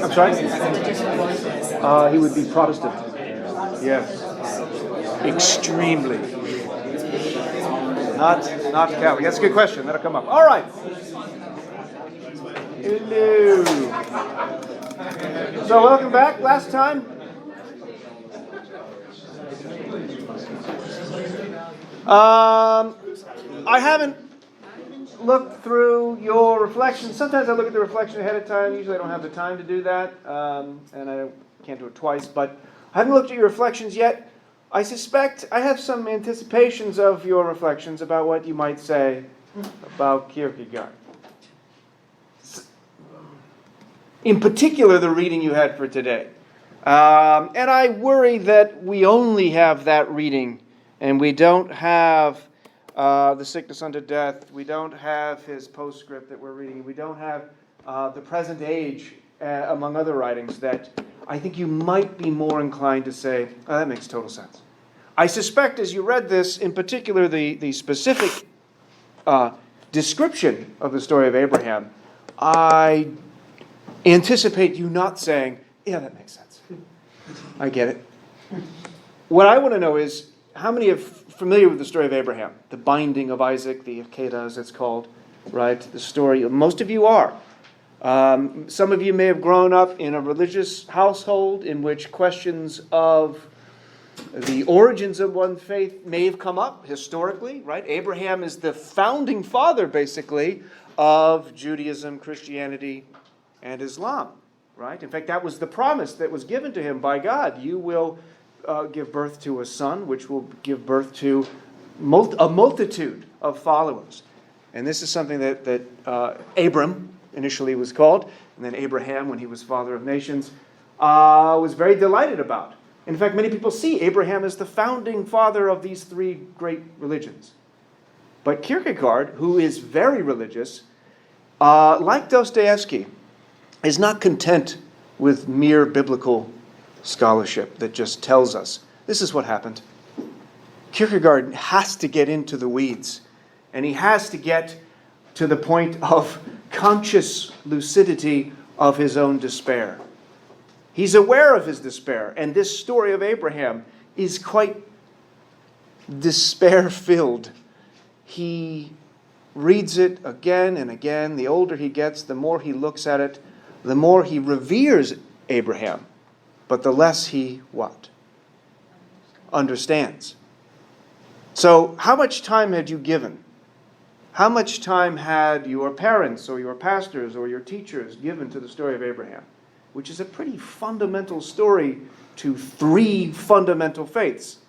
I'm sorry? He would be Protestant. Yes. Extremely. Not Catholic. That's a good question. That'll come up. All right. Hello. So welcome back. Last time. I haven't looked through your reflections. Sometimes I look at the reflection ahead of time. Usually I don't have the time to do that, and I can't do it twice. But I haven't looked at your reflections yet. I suspect I have some anticipations of your reflections about what you might say about Kierkegaard. In particular, the reading you had for today. And I worry that we only have that reading, and we don't have the sickness unto death. We don't have his postscript that we're reading. We don't have the present age, among other writings, that I think you might be more inclined to say, oh, that makes total sense. I suspect as you read this, in particular the specific description of the story of Abraham, I anticipate you not saying, yeah, that makes sense. I get it. What I want to know is, how many are familiar with the story of Abraham? The binding of Isaac, the Akedah as it's called, right? The story, most of you are. Some of you may have grown up in a religious household in which questions of the origins of one's faith may have come up historically, right? Abraham is the founding father, basically, of Judaism, Christianity, and Islam, right? In fact, that was the promise that was given to him by God. You will give birth to a son, which will give birth to a multitude of followers. And this is something that Abram initially was called, and then Abraham, when he was father of nations, was very delighted about. In fact, many people see Abraham as the founding father of these three great religions. But Kierkegaard, who is very religious, like Dostoevsky, is not content with mere biblical scholarship that just tells us this is what happened. Kierkegaard has to get into the weeds, and he has to get to the point of conscious lucidity of his own despair. He's aware of his despair, and this story of Abraham is quite despair-filled. He reads it again and again. The older he gets, the more he looks at it, the more he reveres Abraham, but the less he what? Understands. So how much time had you given? How much time had your parents or your pastors or your teachers given to the story of Abraham, which is a pretty fundamental story to three fundamental faiths?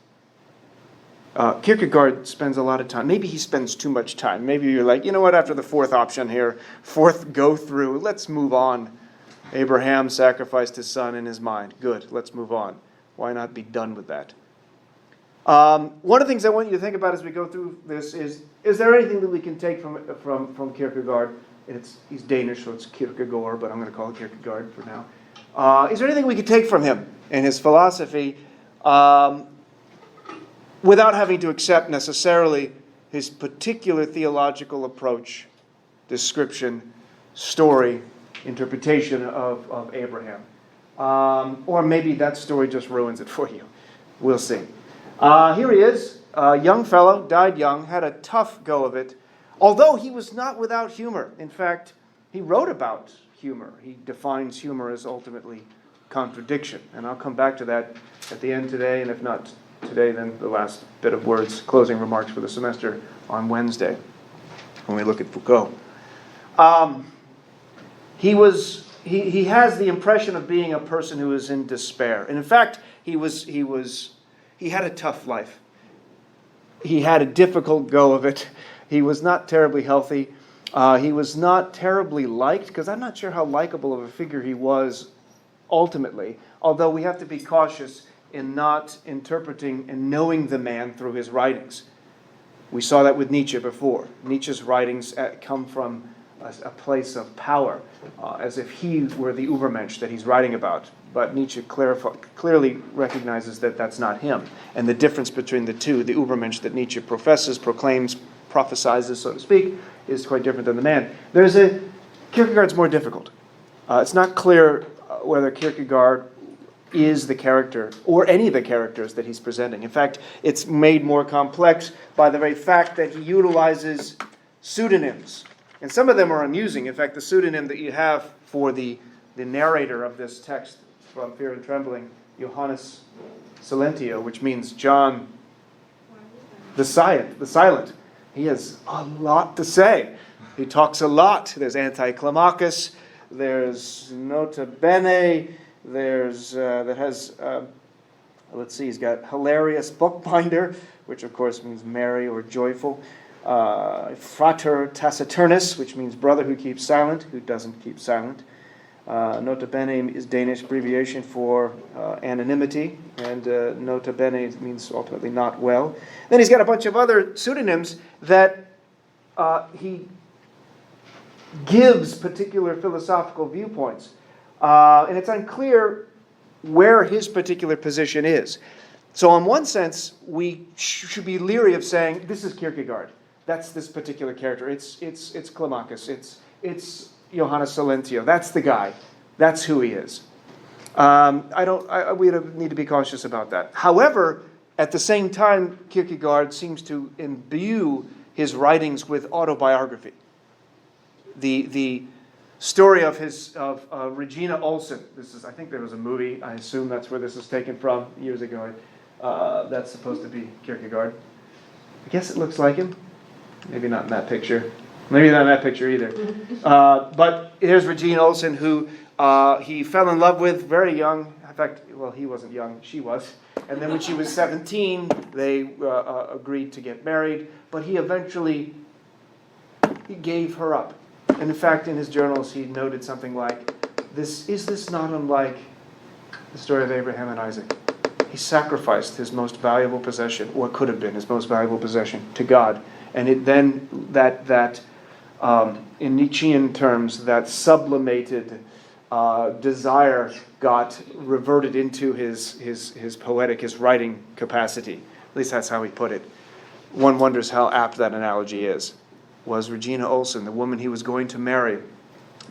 Kierkegaard spends a lot of time. Maybe he spends too much time. Maybe you're like, you know what, after the fourth option here, fourth go through, let's move on. Abraham sacrificed his son in his mind. Good, let's move on. Why not be done with that? One of the things I want you to think about as we go through this is there anything that we can take from Kierkegaard? He's Danish, so it's Kierkegaard, but I'm going to call it Kierkegaard for now. Is there anything we could take from him and his philosophy without having to accept necessarily his particular theological approach, description, story, interpretation of Abraham? Or maybe that story just ruins it for you. We'll see. Here he is, a young fellow, died young, had a tough go of it, although he was not without humor. In fact, he wrote about humor. He defines humor as ultimately contradiction. And I'll come back to that at the end today, and if not today, then the last bit of words, closing remarks for the semester on Wednesday, when we look at Foucault. He has the impression of being a person who is in despair. And in fact, he had a tough life. he had a difficult go of it. He was not terribly healthy. He was not terribly liked, because I'm not sure how likable of a figure he was ultimately, although we have to be cautious in not interpreting and knowing the man through his writings. We saw that with Nietzsche before. Nietzsche's writings come from a place of power, as if he were the Übermensch that he's writing about. But Nietzsche clearly recognizes that that's not him. And the difference between the two, the Übermensch that Nietzsche professes, proclaims, prophesizes, so to speak, is quite different than the man. Kierkegaard's more difficult. It's not clear whether Kierkegaard is the character, or any of the characters that he's presenting. In fact, it's made more complex by the very fact that he utilizes pseudonyms. And some of them are amusing. In fact, the pseudonym that you have for the narrator of this text from Fear and Trembling, Johannes Silentio, which means John the Silent. He has a lot to say. He talks a lot. There's Anticlimacus, there's Nota Bene, there's he's got Hilarious Bookbinder, which of course means merry or joyful. Frater Taciturnus, which means brother who keeps silent, who doesn't keep silent. Nota Bene is Danish abbreviation for anonymity, and Nota Bene means ultimately not well. Then he's got a bunch of other pseudonyms that he gives particular philosophical viewpoints. And it's unclear where his particular position is. So in one sense, we should be leery of saying, this is Kierkegaard. That's this particular character. It's Climacus. It's Johannes Silentio. That's the guy. That's who he is. We need to be cautious about that. However, at the same time, Kierkegaard seems to imbue his writings with autobiography. The story of Regina Olsen. I think there was a movie. I assume that's where this is taken from years ago. That's supposed to be Kierkegaard. I guess it looks like him. Maybe not in that picture. Maybe not in that picture either. But here's Regina Olsen, who he fell in love with very young. In fact, well, he wasn't young. She was. And then when she was 17, they agreed to get married. But he eventually gave her up. And in fact, in his journals, he noted something like, is this not unlike the story of Abraham and Isaac? He sacrificed his most valuable possession, or could have been his most valuable possession, to God. And that in Nietzschean terms, that sublimated desire got reverted into his poetic, his writing capacity. At least that's how he put it. One wonders how apt that analogy is. Was Regina Olsen the woman he was going to marry,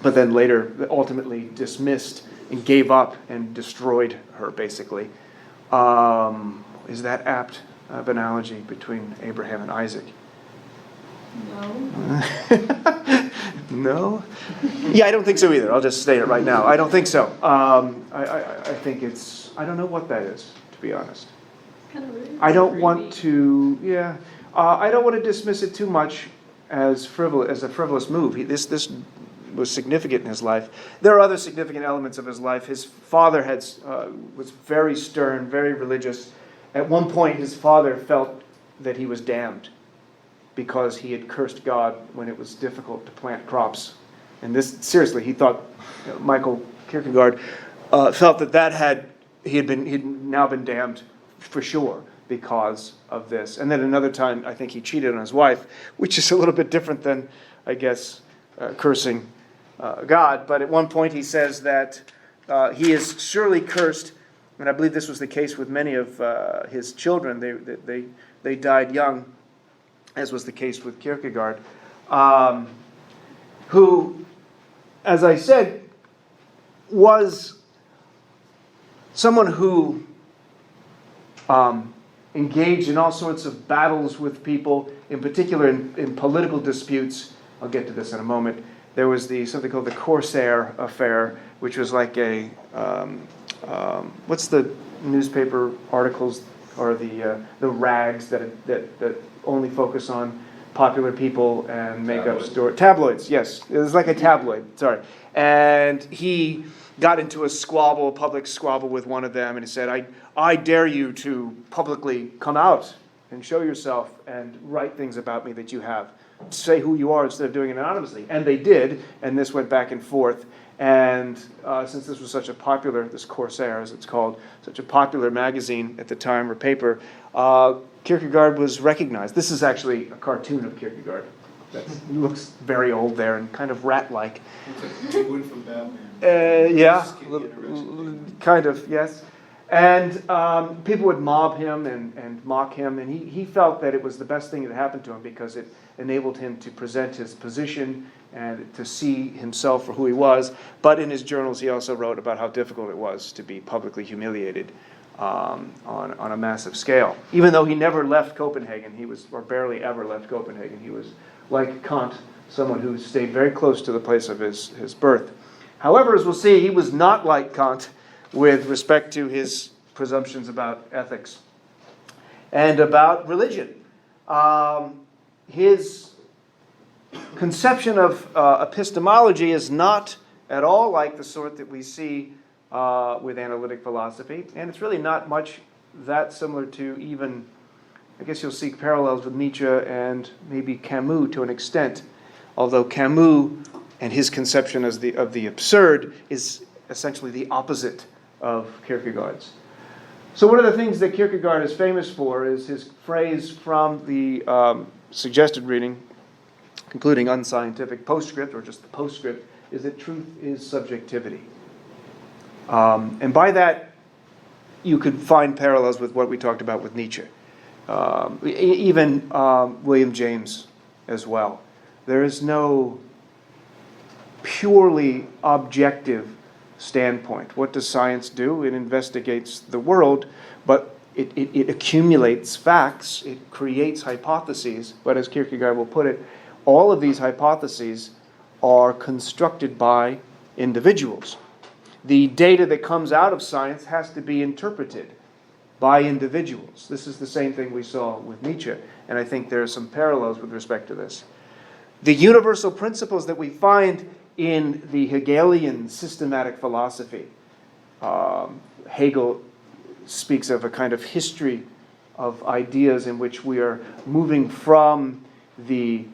but then later ultimately dismissed and gave up and destroyed her, basically? Is that apt of analogy between Abraham and Isaac? No. No? Yeah, I don't think so either. I'll just state it right now. I don't think so. I think it's, I don't know what that is, to be honest. Kind of rude. I don't want to, I don't want to dismiss it too much as a frivolous move. This was significant in his life. There are other significant elements of his life. His father was very stern, very religious. At one point, his father felt that he was damned because he had cursed God when it was difficult to plant crops. And this, seriously, he thought, Michael Kierkegaard felt that he'd now been damned for sure because of this. And then another time, I think he cheated on his wife, which is a little bit different than, I guess, cursing God. But at one point he says that he is surely cursed, and I believe this was the case with many of his children. They died young, as was the case with Kierkegaard, who, as I said, was someone who engaged in all sorts of battles with people, in particular in political disputes. I'll get to this in a moment. There was something called the Corsair Affair, which was like what's the newspaper articles or the rags that only focus on popular people and make up stories. Tabloids, yes. It was like a tabloid, sorry. And he got into a public squabble with one of them, and he said, I dare you to publicly come out and show yourself and write things about me that you have. Say who you are instead of doing it anonymously. And they did, and this went back and forth. And since this was such a popular, this Corsair as it's called, such a popular magazine at the time, or paper, Kierkegaard was recognized. This is actually a cartoon of Kierkegaard. He looks very old there and kind of rat-like. Looks like the penguin from Batman. Yeah, kind of, yes. And people would mob him and mock him, and he felt that it was the best thing that happened to him because it enabled him to present his position and to see himself for who he was. But in his journals, he also wrote about how difficult it was to be publicly humiliated on a massive scale. Even though he never left Copenhagen, or barely ever left Copenhagen, he was, like Kant, someone who stayed very close to the place of his birth. However, as we'll see, he was not like Kant with respect to his presumptions about ethics and about religion. His conception of epistemology is not at all like the sort that we see with analytic philosophy, and it's really not much that similar to even, I guess you'll see parallels with Nietzsche and maybe Camus to an extent, although Camus and his conception of the absurd is essentially the opposite of Kierkegaard's. So one of the things that Kierkegaard is famous for is his phrase from the suggested reading, concluding unscientific postscript, or just the postscript, is that truth is subjectivity. And by that, you could find parallels with what we talked about with Nietzsche. Even William James as well. There is no purely objective standpoint. What does science do? It investigates the world, but it accumulates facts, it creates hypotheses, but as Kierkegaard will put it, all of these hypotheses are constructed by individuals. The data that comes out of science has to be interpreted by individuals. This is the same thing we saw with Nietzsche, and I think there are some parallels with respect to this. The universal principles that we find in the Hegelian systematic philosophy, Hegel speaks of a kind of history of ideas in which we are moving from the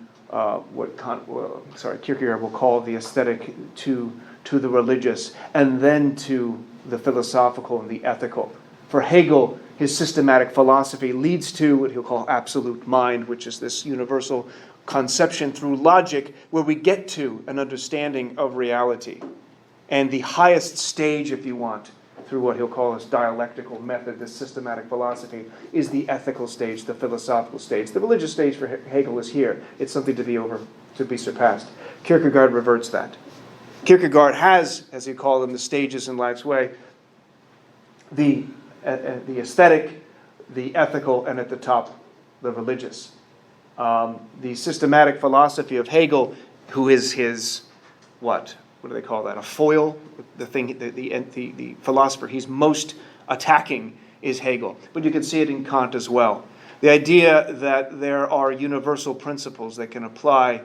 Kierkegaard will call the aesthetic to the religious, and then to the philosophical and the ethical. For Hegel, his systematic philosophy leads to what he'll call absolute mind, which is this universal conception through logic where we get to an understanding of reality. And the highest stage, if you want, through what he'll call his dialectical method, this systematic philosophy, is the ethical stage, the philosophical stage. The religious stage for Hegel is here. It's something to be surpassed. Kierkegaard reverts that. Kierkegaard has, as he called them, the stages in life's way, the aesthetic, the ethical, and at the top, the religious. The systematic philosophy of Hegel, who is his, what do they call that? A foil? The thing, the philosopher he's most attacking is Hegel. But you can see it in Kant as well. The idea that there are universal principles that can apply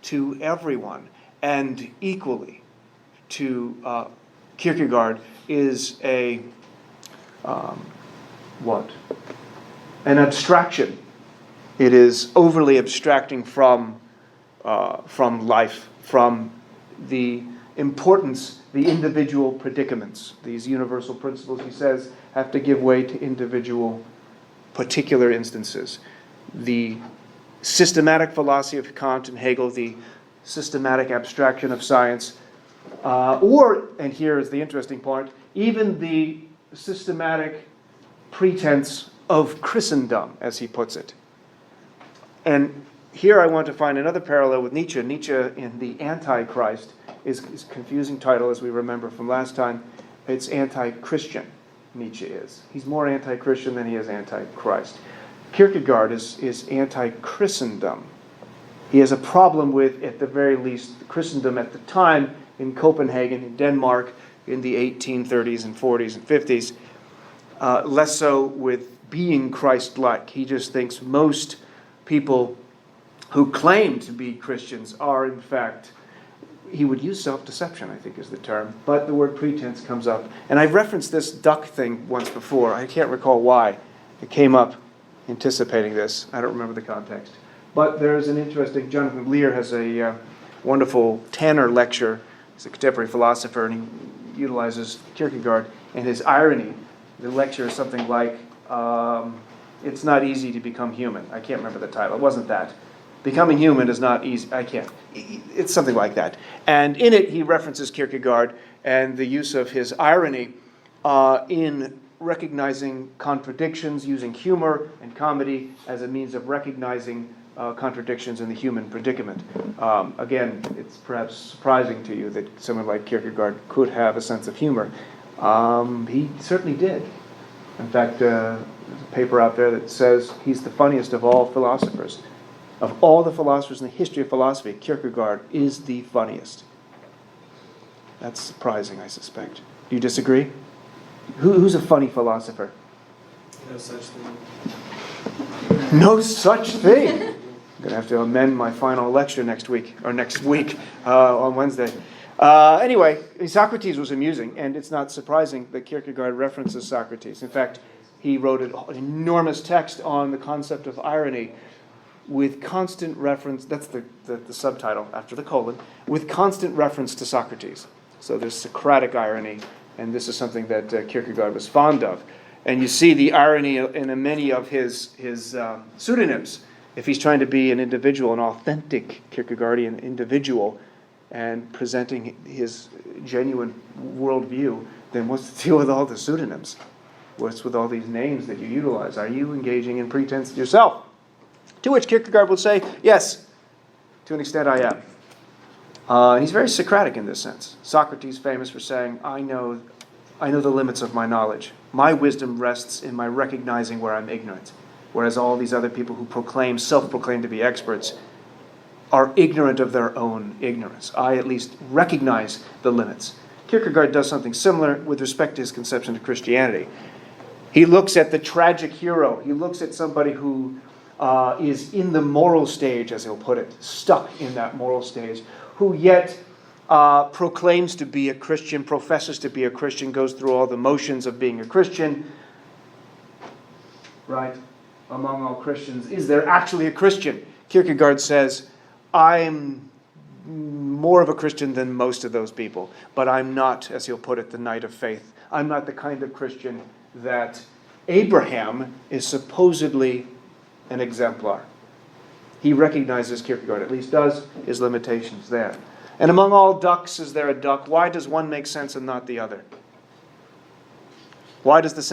to everyone and equally to Kierkegaard is an abstraction. It is overly abstracting from life, from the importance, the individual predicaments. These universal principles, he says, have to give way to individual particular instances. The systematic philosophy of Kant and Hegel, the systematic abstraction of science, and here is the interesting part, even the systematic pretense of Christendom, as he puts it. And here I want to find another parallel with Nietzsche. Nietzsche in The Antichrist is a confusing title, as we remember from last time. It's anti-Christian, Nietzsche is. He's more anti-Christian than he is anti-Christ. Kierkegaard is anti-Christendom. He has a problem with, at the very least, Christendom at the time in Copenhagen, in Denmark, in the 1830s and 40s and 50s. Less so with being Christ-like. He just thinks most people who claim to be Christians are, in fact, he would use self-deception, I think is the term, but the word pretense comes up. And I've referenced this duck thing once before. I can't recall why. It came up anticipating this. I don't remember the context. But there's an interesting, Jonathan Lear has a wonderful Tanner lecture. He's a contemporary philosopher, and he utilizes Kierkegaard and his irony. The lecture is something like, it's not easy to become human. I can't remember the title. It wasn't that. Becoming human is not easy. I can't. It's something like that. And in it, he references Kierkegaard and the use of his irony in recognizing contradictions, using humor and comedy as a means of recognizing contradictions in the human predicament. Again, it's perhaps surprising to you that someone like Kierkegaard could have a sense of humor. He certainly did. In fact, there's a paper out there that says he's the funniest of all philosophers. Of all the philosophers in the history of philosophy, Kierkegaard is the funniest. That's surprising, I suspect. Do you disagree? Who's a funny philosopher? No such thing. No such thing. I'm going to have to amend my final lecture next week on Wednesday. Anyway, Socrates was amusing, and it's not surprising that Kierkegaard references Socrates. In fact, he wrote an enormous text on the concept of irony with constant reference, that's the subtitle after the colon, with constant reference to Socrates. So there's Socratic irony, and this is something that Kierkegaard was fond of. And you see the irony in many of his pseudonyms. If he's trying to be an individual, an authentic Kierkegaardian individual, and presenting his genuine worldview, then what's the deal with all the pseudonyms? What's with all these names that you utilize? Are you engaging in pretense yourself? To which Kierkegaard would say, yes, to an extent I am. And he's very Socratic in this sense. Socrates famous for saying, I know the limits of my knowledge. My wisdom rests in my recognizing where I'm ignorant. Whereas all these other people who self-proclaim to be experts, are ignorant of their own ignorance. I at least recognize the limits. Kierkegaard does something similar with respect to his conception of Christianity. He looks at the tragic hero. He looks at somebody who is in the moral stage, as he'll put it, stuck in that moral stage, who yet proclaims to be a Christian, professes to be a Christian, goes through all the motions of being a Christian. Right? Among all Christians, is there actually a Christian? Kierkegaard says, I'm more of a Christian than most of those people, but I'm not, as he'll put it, the knight of faith. I'm not the kind of Christian that Abraham is supposedly an exemplar. He recognizes, Kierkegaard at least does, his limitations there. And among all ducks, is there a duck? Why does one make sense and not the other? Why does the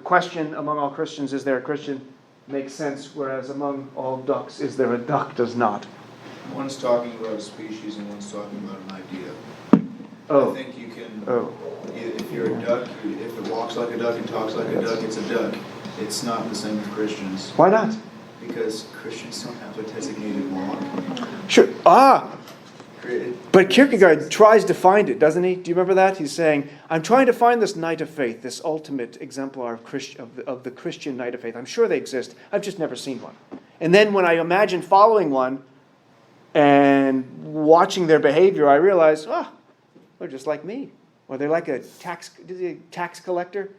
question among all Christians, is there a Christian, make sense, whereas among all ducks, is there a duck, does not? One's talking about a species and one's talking about an idea. Oh. I think you can, if you're a duck, if it walks like a duck and talks like a duck, it's a duck. It's not the same with Christians. Why not? Because Christians don't have a designated walk. Sure. But Kierkegaard tries to find it, doesn't he? Do you remember that? He's saying, I'm trying to find this knight of faith, this ultimate exemplar of the Christian knight of faith. I'm sure they exist. I've just never seen one. And then when I imagine following one and watching their behavior, I realize, they're just like me. Or they're like a tax collector.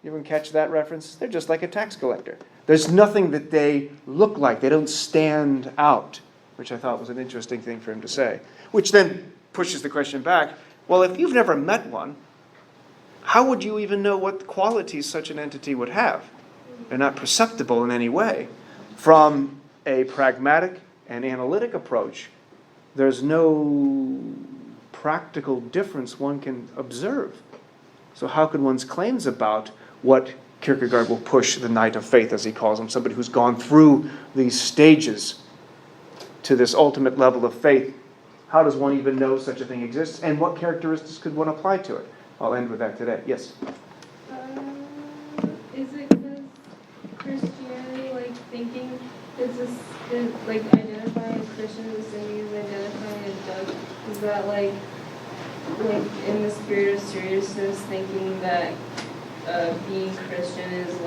You ever catch that reference? They're just like a tax collector. There's nothing that they look like. They don't stand out, which I thought was an interesting thing for him to say. Which then pushes the question back, well, if you've never met one, how would you even know what qualities such an entity would have? They're not perceptible in any way. From a pragmatic and analytic approach, there's no practical difference one can observe. So how could one's claims about what Kierkegaard will push the knight of faith, as he calls him, somebody who's gone through these stages to this ultimate level of faith, how does one even know such a thing exists? And what characteristics could one apply to it? I'll end with that today. Yes? Is it because Christianity, thinking, identifying a Christian the same as identifying a duck? Is that, in the spirit of seriousness, thinking that being Christian is,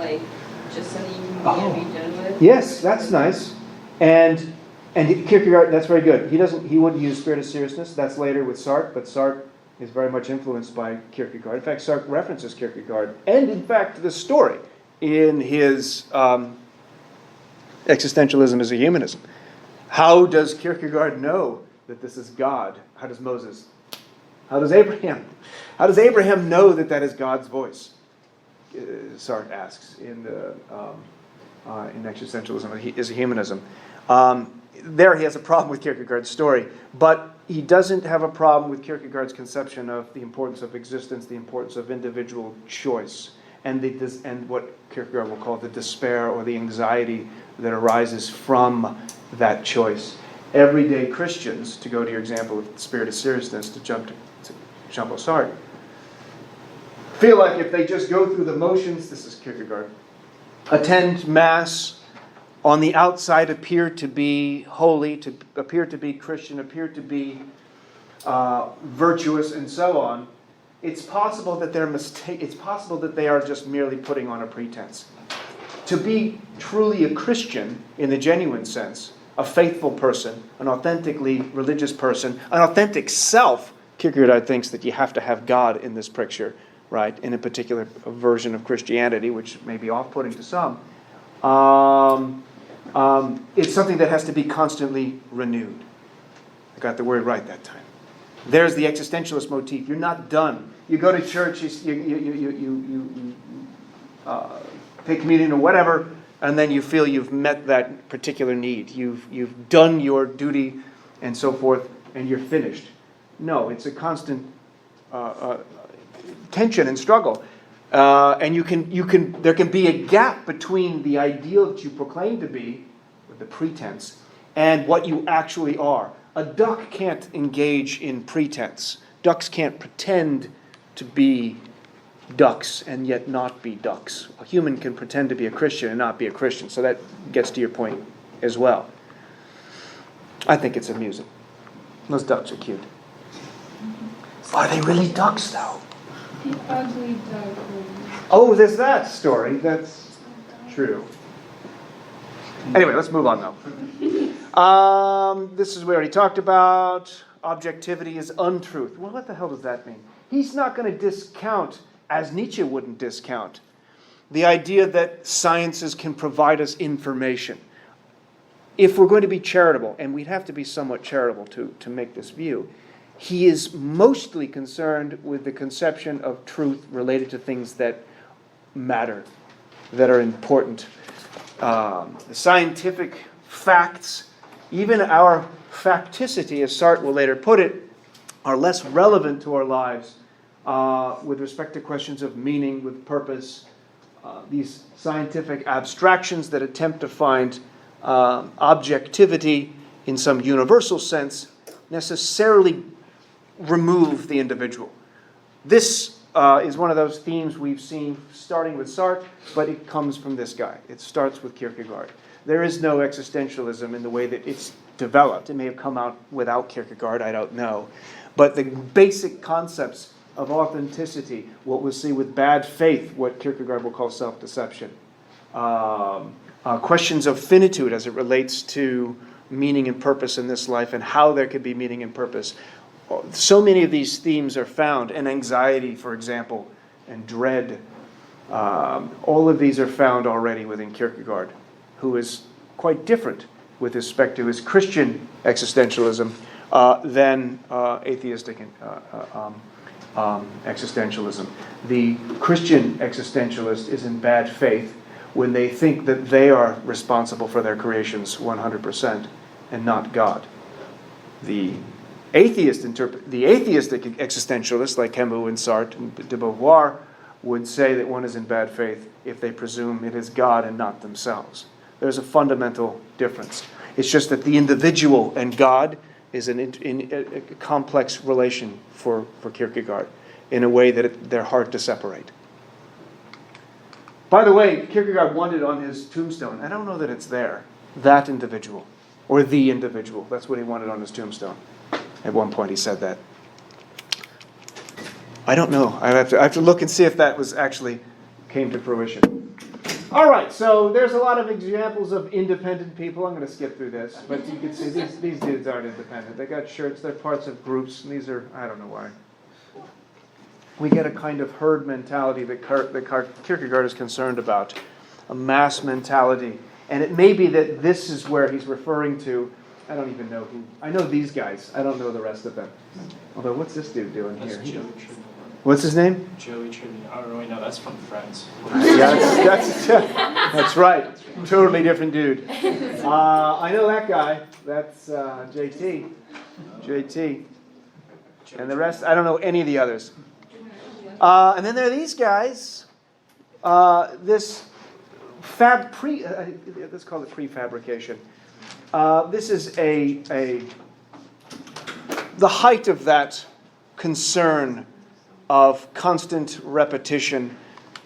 just something you can be done with? Yes, that's nice. And Kierkegaard, that's very good. He wouldn't use spirit of seriousness. That's later with Sartre, but Sartre is very much influenced by Kierkegaard. In fact, Sartre references Kierkegaard, and in fact, the story in his Existentialism is a humanism. How does Kierkegaard know that this is God? How does Moses? How does Abraham? How does Abraham know that that is God's voice? Sartre asks in Existentialism is a humanism. There he has a problem with Kierkegaard's story, but he doesn't have a problem with Kierkegaard's conception of the importance of existence, the importance of individual choice, and what Kierkegaard will call the despair or the anxiety that arises from that choice. Everyday Christians, to go to your example of the spirit of seriousness, to jump to Jean-Paul Sartre, feel like if they just go through the motions, this is Kierkegaard, attend Mass, on the outside appear to be holy, to appear to be Christian, appear to be virtuous, and so on, it's possible that it's possible that they are just merely putting on a pretense. To be truly a Christian in the genuine sense, a faithful person, an authentically religious person, an authentic self, Kierkegaard thinks that you have to have God in this picture, right, in a particular version of Christianity, which may be off-putting to some. It's something that has to be constantly renewed. I got the word right that time. There's the existentialist motif. You're not done. You go to church, you take communion or whatever, and then you feel you've met that particular need. You've done your duty and so forth, and you're finished. No, it's a constant tension and struggle. And there can be a gap between the ideal that you proclaim to be, with the pretense, and what you actually are. A duck can't engage in pretense. Ducks can't pretend to be ducks and yet not be ducks. A human can pretend to be a Christian and not be a Christian. So that gets to your point as well. I think it's amusing. Those ducks are cute. Are they really ducks, though? The ugly duck. Oh, there's that story. That's true. Anyway, let's move on, though. This is we already talked about. Objectivity is untruth. Well, what the hell does that mean? He's not going to discount, as Nietzsche wouldn't discount, the idea that sciences can provide us information. If we're going to be charitable, and we'd have to be somewhat charitable to make this view, he is mostly concerned with the conception of truth related to things that matter, that are important. The scientific facts, even our facticity, as Sartre will later put it, are less relevant to our lives with respect to questions of meaning, with purpose. These scientific abstractions that attempt to find objectivity in some universal sense necessarily remove the individual. This is one of those themes we've seen starting with Sartre, but it comes from this guy. It starts with Kierkegaard. There is no existentialism in the way that it's developed. It may have come out without Kierkegaard, I don't know. But the basic concepts of authenticity, what we'll see with bad faith, what Kierkegaard will call self-deception, questions of finitude as it relates to meaning and purpose in this life and how there could be meaning and purpose. So many of these themes are found, and anxiety, for example, and dread. All of these are found already within Kierkegaard, who is quite different with respect to his Christian existentialism than atheistic existentialism. The Christian existentialist is in bad faith when they think that they are responsible for their creations 100% and not God. The atheistic existentialists like Camus and Sartre and de Beauvoir would say that one is in bad faith if they presume it is God and not themselves. There's a fundamental difference. It's just that the individual and God is a complex relation for Kierkegaard in a way that they're hard to separate. By the way, Kierkegaard wanted on his tombstone, I don't know that it's there, that individual, or the individual. That's what he wanted on his tombstone. At one point he said that. I don't know. I have to look and see if that was actually came to fruition. All right, so there's a lot of examples of independent people. I'm going to skip through this, but you can see these dudes aren't independent. They got shirts, they're parts of groups, and these are, I don't know why. We get a kind of herd mentality that Kierkegaard is concerned about, a mass mentality. And it may be that this is where he's referring to, I don't even know who, I know these guys, I don't know the rest of them. Although, what's this dude doing here? That's Joey Tribune. What's his name? Joey Tribune. I don't really know. That's from Friends. Yeah, that's right. Totally different dude. I know that guy. That's JT. JT. And the rest, I don't know any of the others. And then there are these guys. Let's call it prefabrication. This is the height of that concern of constant repetition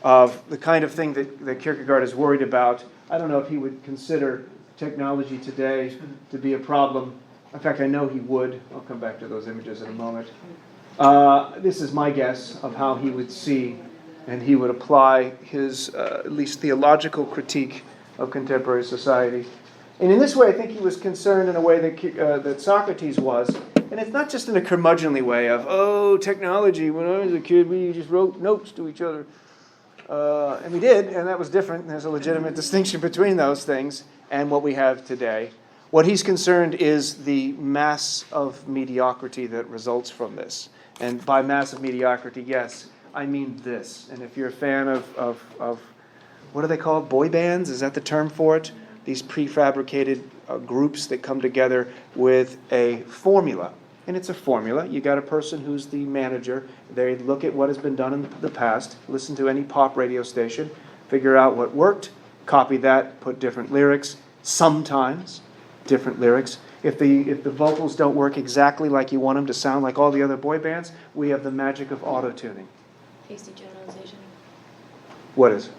of the kind of thing that Kierkegaard is worried about. I don't know if he would consider technology today to be a problem. In fact, I know he would. I'll come back to those images in a moment. This is my guess of how he would see and he would apply his at least theological critique of contemporary society. And in this way, I think he was concerned in a way that Socrates was. And it's not just in a curmudgeonly way of, oh, technology, when I was a kid, we just wrote notes to each other. And we did, and that was different. There's a legitimate distinction between those things and what we have today. What he's concerned is the mass of mediocrity that results from this. And by mass of mediocrity, yes, I mean this. And if you're a fan of what are they called? Boy bands? Is that the term for it? These prefabricated groups that come together with a formula. And it's a formula. You got a person who's the manager. They look at what has been done in the past, listen to any pop radio station, figure out what worked, copy that, put different lyrics, sometimes different lyrics. If the vocals don't work exactly like you want them to sound like all the other boy bands, we have the magic of auto-tuning. Hasty generalization. What is?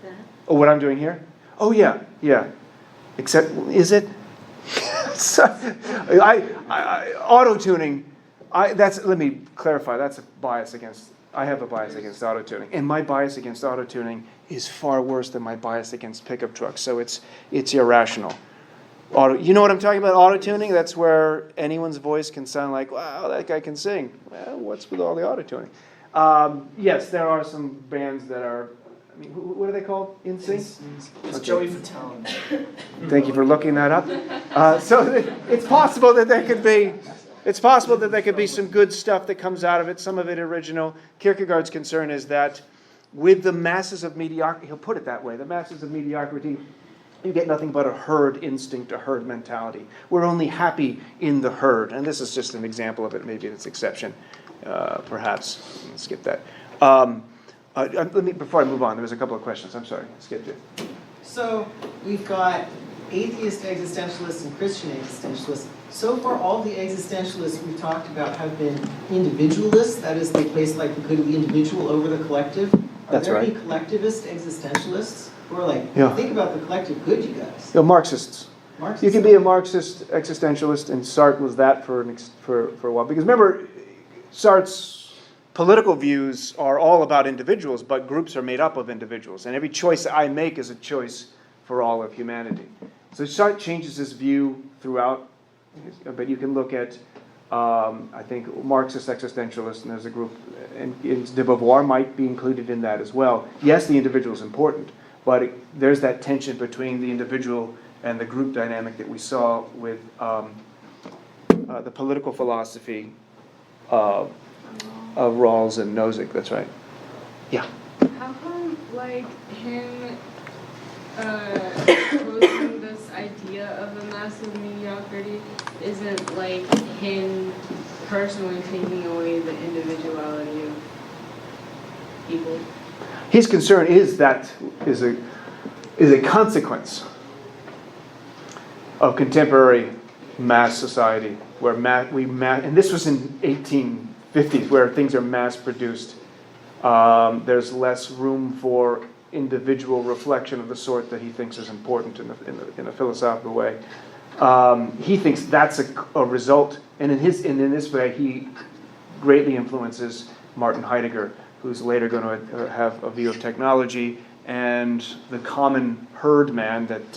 That. Oh, what I'm doing here? Oh, yeah. Except, is it? Auto-tuning, let me clarify, that's a bias against, I have a bias against auto-tuning. And my bias against auto-tuning is far worse than my bias against pickup trucks, so it's irrational. You know what I'm talking about, auto-tuning? That's where anyone's voice can sound like, wow, that guy can sing. Well, what's with all the auto-tuning? Yes, there are some bands that are, I mean, what are they called? NSYNC? It's Joey Fatone. Thank you for looking that up. So it's possible that there could be, some good stuff that comes out of it. Some of it original. Kierkegaard's concern is that with the masses of mediocrity, he'll put it that way, the masses of mediocrity, you get nothing but a herd instinct, a herd mentality. We're only happy in the herd, and this is just an example of it. Maybe it's exception, perhaps. Let's skip that. Before I move on, there was a couple of questions. I'm sorry. Skip it. So we've got atheist existentialists and Christian existentialists. So far, all the existentialists we've talked about have been individualists. That is, they place like the good of the individual over the collective. Are there any collectivist existentialists who are like, think about the collective good, you guys? Marxists. Marxists. You can be a Marxist existentialist, and Sartre was that for a while. Because remember, Sartre's political views are all about individuals, but groups are made up of individuals. And every choice I make is a choice for all of humanity. So Sartre changes his view throughout, but you can look at, I think, Marxist existentialists, and there's a group, and de Beauvoir might be included in that as well. Yes, the individual is important, but there's that tension between the individual and the group dynamic that we saw with the political philosophy of Rawls and Nozick. That's right. Yeah. How come, like, him proposing this idea of a massive mediocrity isn't, like, him personally taking away the individuality of people? His concern is a consequence of contemporary mass society, where and this was in 1850s, where things are mass-produced. There's less room for individual reflection of the sort that he thinks is important in a philosophical way. He thinks that's a result, and in this way, he greatly influences Martin Heidegger, who's later going to have a view of technology, and the common herd man that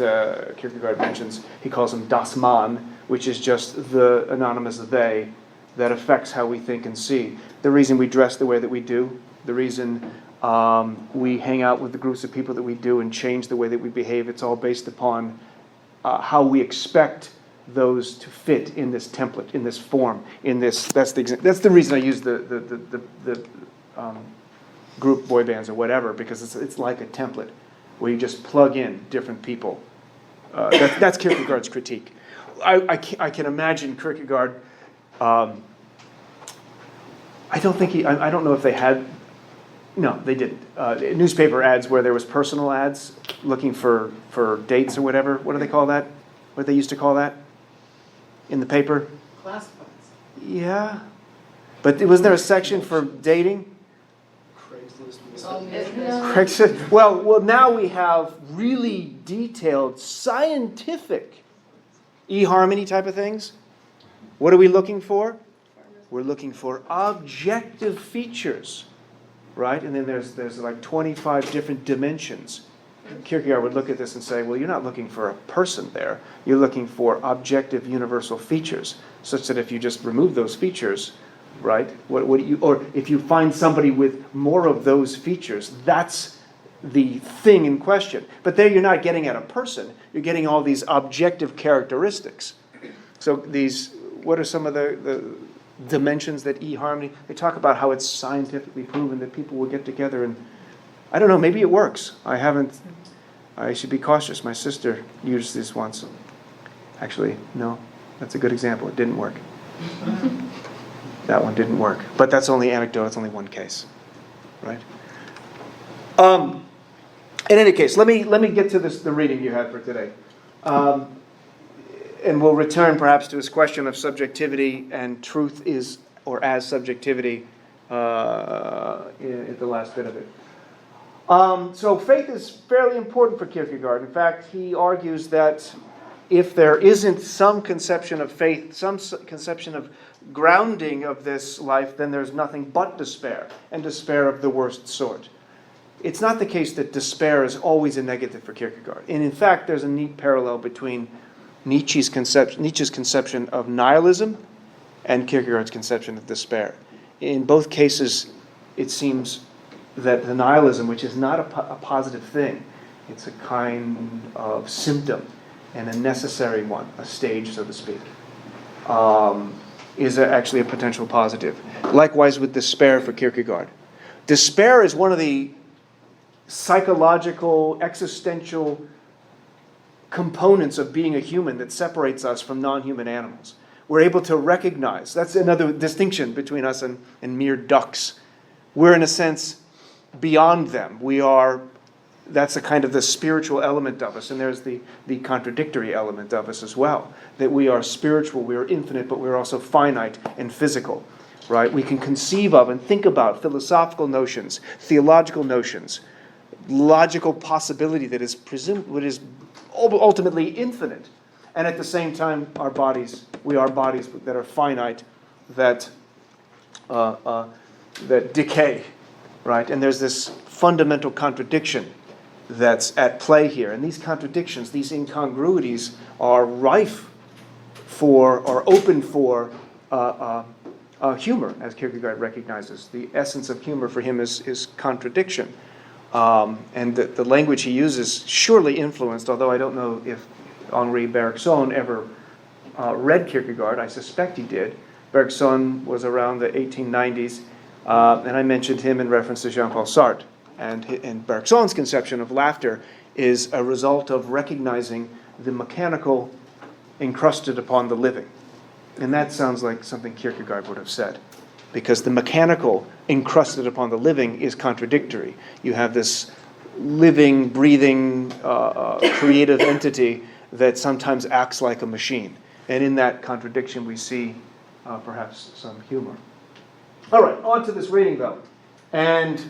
Kierkegaard mentions. He calls him das Mann, which is just the anonymous they that affects how we think and see. The reason we dress the way that we do, the reason We hang out with the groups of people that we do and change the way that we behave. It's all based upon how we expect those to fit in this template, in this form, in this. That's the reason I use the group boy bands or whatever, because it's like a template where you just plug in different people. That's Kierkegaard's critique. I can imagine Kierkegaard. I don't know if they had. No, they didn't. Newspaper ads where there was personal ads looking for dates or whatever. What do they call that? What they used to call that in the paper? Classifieds. Yeah. But wasn't there a section for dating? Craigslist. Well, now we have really detailed scientific eHarmony type of things. What are we looking for? We're looking for objective features, right? And then there's like 25 different dimensions. Kierkegaard would look at this and say, well, you're not looking for a person there. You're looking for objective universal features, such that if you just remove those features, right? Or if you find somebody with more of those features, that's the thing in question. But there you're not getting at a person. You're getting all these objective characteristics. So what are some of the dimensions that eHarmony? They talk about how it's scientifically proven that people will get together and, I don't know, maybe it works. I should be cautious. My sister used this once. Actually, no, that's a good example. It didn't work. That one didn't work. But that's only anecdote. It's only one case, right? In any case, let me get to the reading you had for today. And we'll return perhaps to this question of subjectivity and truth is, or as subjectivity, at the last bit of it. So faith is fairly important for Kierkegaard. In fact, he argues that if there isn't some conception of faith, some conception of grounding of this life, then there's nothing but despair, and despair of the worst sort. It's not the case that despair is always a negative for Kierkegaard. And in fact, there's a neat parallel between Nietzsche's conception of nihilism and Kierkegaard's conception of despair. In both cases, it seems that the nihilism, which is not a positive thing, it's a kind of symptom and a necessary one, a stage, so to speak, is actually a potential positive. Likewise with despair for Kierkegaard. Despair is one of the psychological, existential components of being a human that separates us from non-human animals. We're able to recognize, that's another distinction between us and mere ducks. We're in a sense beyond them. That's a kind of the spiritual element of us, and there's the contradictory element of us as well. That we are spiritual, we are infinite, but we're also finite and physical, right? We can conceive of and think about philosophical notions, theological notions, logical possibility that is ultimately infinite, and at the same time, we are bodies that are finite, that decay, right? And there's this fundamental contradiction that's at play here, and these contradictions, these incongruities, are rife for, or open for, humor, as Kierkegaard recognizes. The essence of humor for him is contradiction. And the language he uses surely influenced, although I don't know if Henri Bergson ever read Kierkegaard. I suspect he did. Bergson was around the 1890s, and I mentioned him in reference to Jean-Paul Sartre. And Bergson's conception of laughter is a result of recognizing the mechanical encrusted upon the living. And that sounds like something Kierkegaard would have said. Because the mechanical encrusted upon the living is contradictory. You have this living, breathing, creative entity that sometimes acts like a machine. And in that contradiction we see perhaps some humor. All right, on to this reading though. And,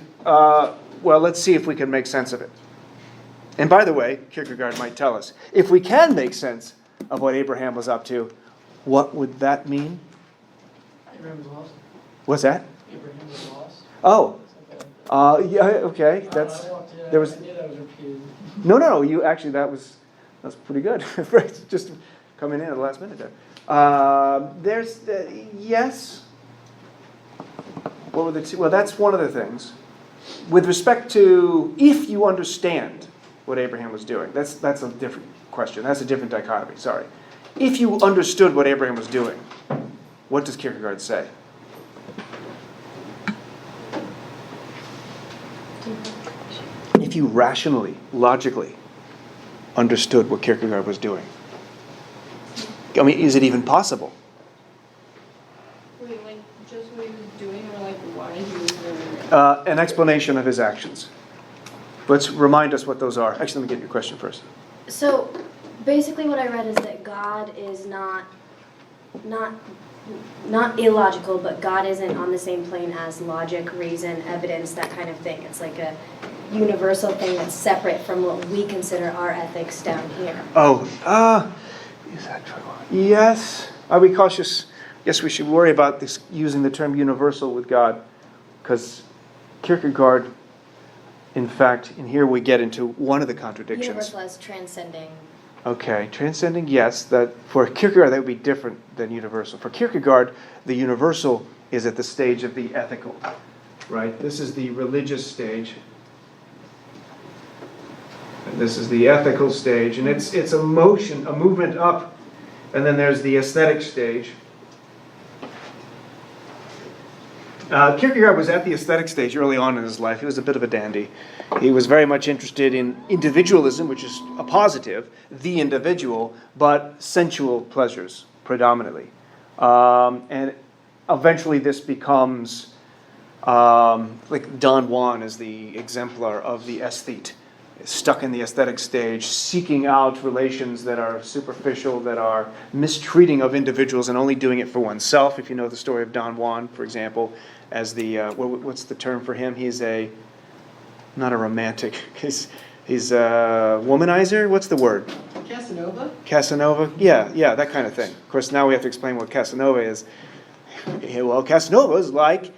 let's see if we can make sense of it. And by the way, Kierkegaard might tell us, if we can make sense of what Abraham was up to, what would that mean? Abraham was lost. What's that? Abraham was lost. Oh, yeah, okay. That's I walked in, there was. I knew that was repeated. No. You actually that's pretty good. Right, just coming in at the last minute there. There's yes. What were the two? Well, that's one of the things. with respect to if you understand what Abraham was doing, that's a different question. That's a different dichotomy, sorry. If you understood what Abraham was doing, what does Kierkegaard say? If you rationally, logically understood what Kierkegaard was doing. I mean, is it even possible? Wait, like, just what he was doing, or like why he was doing it? An explanation of his actions. Let's remind us what those are. Actually, let me get your question first. So basically what I read is that God is not illogical, but God isn't on the same plane as logic, reason, evidence, that kind of thing. It's like a universal thing that's separate from what we consider our ethics down here. Is that true? Yes. Are we cautious? Yes, we should worry about this using the term universal with God, because Kierkegaard, in fact, and here we get into one of the contradictions. Universal as transcending. Okay, transcending, yes. That for Kierkegaard, that would be different than universal. For Kierkegaard, the universal is at the stage of the ethical, right? This is the religious stage. And this is the ethical stage, and it's a motion, a movement up, and then there's the aesthetic stage. Kierkegaard was at the aesthetic stage early on in his life. He was a bit of a dandy. He was very much interested in individualism, which is a positive, the individual, but sensual pleasures predominantly. And eventually this becomes, like Don Juan is the exemplar of the aesthete, stuck in the aesthetic stage, seeking out relations that are superficial, that are mistreating of individuals and only doing it for oneself. If you know the story of Don Juan, for example, as the, what's the term for him? He's not a romantic, he's a womanizer? What's the word? Casanova? Casanova? Yeah, that kind of thing. Of course, now we have to explain what Casanova is. Well, Casanova is like,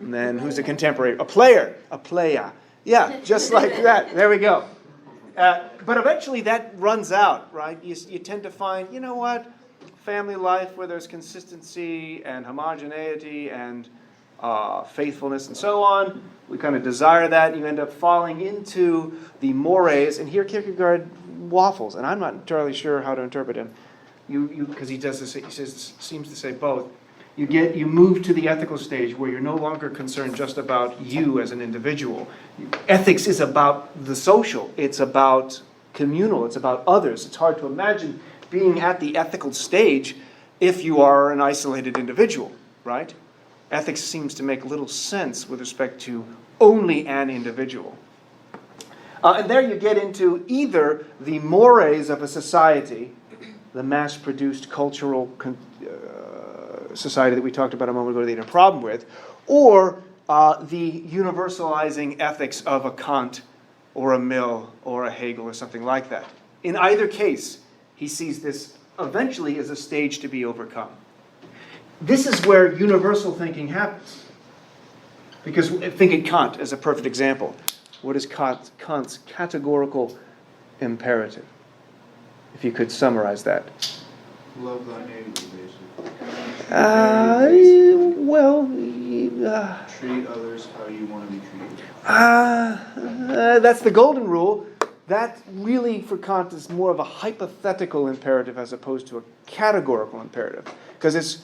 and then who's a contemporary? A playa. Yeah, just like that. There we go. But eventually that runs out, right? You tend to find, you know what? Family life where there's consistency and homogeneity and faithfulness and so on. We kind of desire that. You end up falling into the mores. And here Kierkegaard waffles. And I'm not entirely sure how to interpret him. Because he does this, seems to say both. You move to the ethical stage where you're no longer concerned just about you as an individual. Ethics is about the social. It's about communal. It's about others. It's hard to imagine being at the ethical stage if you are an isolated individual, right? Ethics seems to make little sense with respect to only an individual. And there you get into either the mores of a society, the mass-produced cultural society that we talked about a moment ago that they had a problem with, or the universalizing ethics of a Kant or a Mill or a Hegel or something like that. In either case, he sees this eventually as a stage to be overcome. This is where universal thinking happens. Because think of Kant as a perfect example. What is Kant's categorical imperative? If you could summarize that. Love thy neighbor, basically. Treat others how you want to be treated. That's the golden rule. That really, for Kant, is more of a hypothetical imperative as opposed to a categorical imperative. Because it's,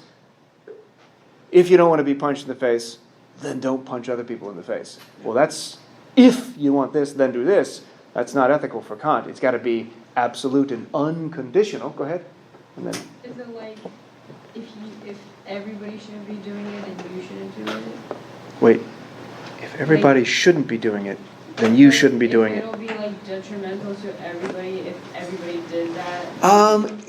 if you don't want to be punched in the face, then don't punch other people in the face. Well, that's, if you want this, then do this. That's not ethical for Kant. It's got to be absolute and unconditional. Go ahead. And then. Is it like, if everybody shouldn't be doing it, then you shouldn't do it? Wait. If everybody shouldn't be doing it, then you shouldn't be doing it. It'll be like detrimental to everybody if everybody did that.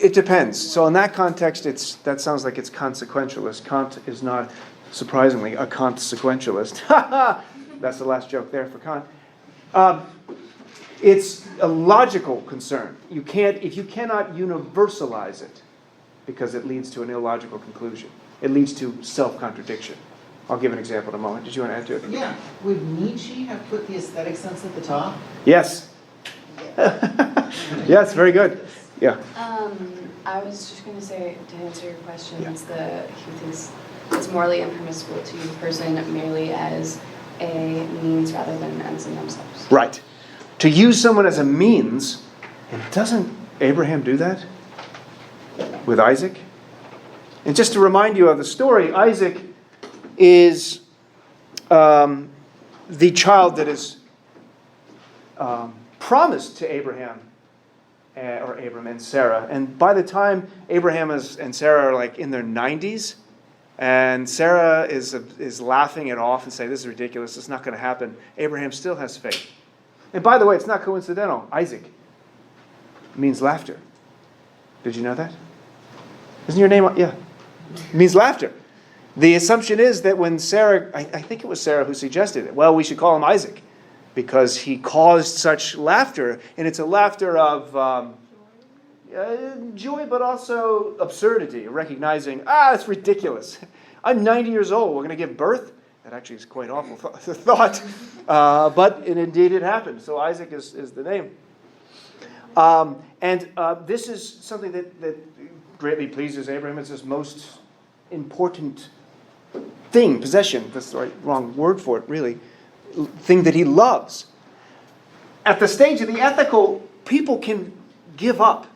It depends. So in that context, that sounds like it's consequentialist. Kant is not, surprisingly, a consequentialist. That's the last joke there for Kant. It's a logical concern. If you cannot universalize it, because it leads to an illogical conclusion. It leads to self-contradiction. I'll give an example in a moment. Did you want to add to it? Yeah. Would Nietzsche have put the aesthetic sense at the top? Yes. Yes, very good. Yeah. I was just going to say, to answer your questions, that he thinks it's morally impermissible to use a person merely as a means rather than ends in themselves. Right. To use someone as a means, and doesn't Abraham do that with Isaac? And just to remind you of the story, Isaac is the child that is promised to Abraham, or Abram and Sarah. And by the time Abraham and Sarah are like in their 90s, and Sarah is laughing it off and saying, this is ridiculous, it's not going to happen, Abraham still has faith. And by the way, it's not coincidental. Isaac means laughter. Did you know that? Isn't your name? Yeah. It means laughter. The assumption is that when Sarah, I think it was Sarah who suggested it, well, we should call him Isaac because he caused such laughter. And it's a laughter of joy, but also absurdity, recognizing, it's ridiculous. I'm 90 years old. We're going to give birth? That actually is quite awful thought. But indeed it happened. So Isaac is the name. And this is something that greatly pleases Abraham. It's his most important thing, possession. That's the wrong word for it, really. Thing that he loves. At the stage of the ethical, people can give up.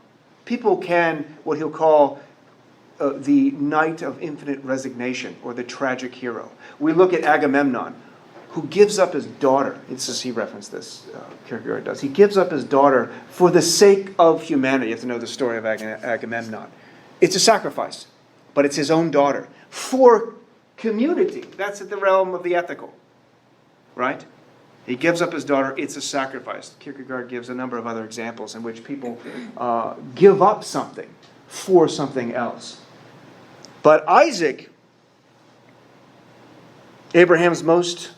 People can, what he'll call, the knight of infinite resignation, or the tragic hero. We look at Agamemnon, who gives up his daughter. He referenced this, Kierkegaard does. He gives up his daughter for the sake of humanity. You have to know the story of Agamemnon. It's a sacrifice, but it's his own daughter. For community, that's at the realm of the ethical, right? He gives up his daughter, it's a sacrifice. Kierkegaard gives a number of other examples in which people give up something for something else. But Isaac, Abraham's most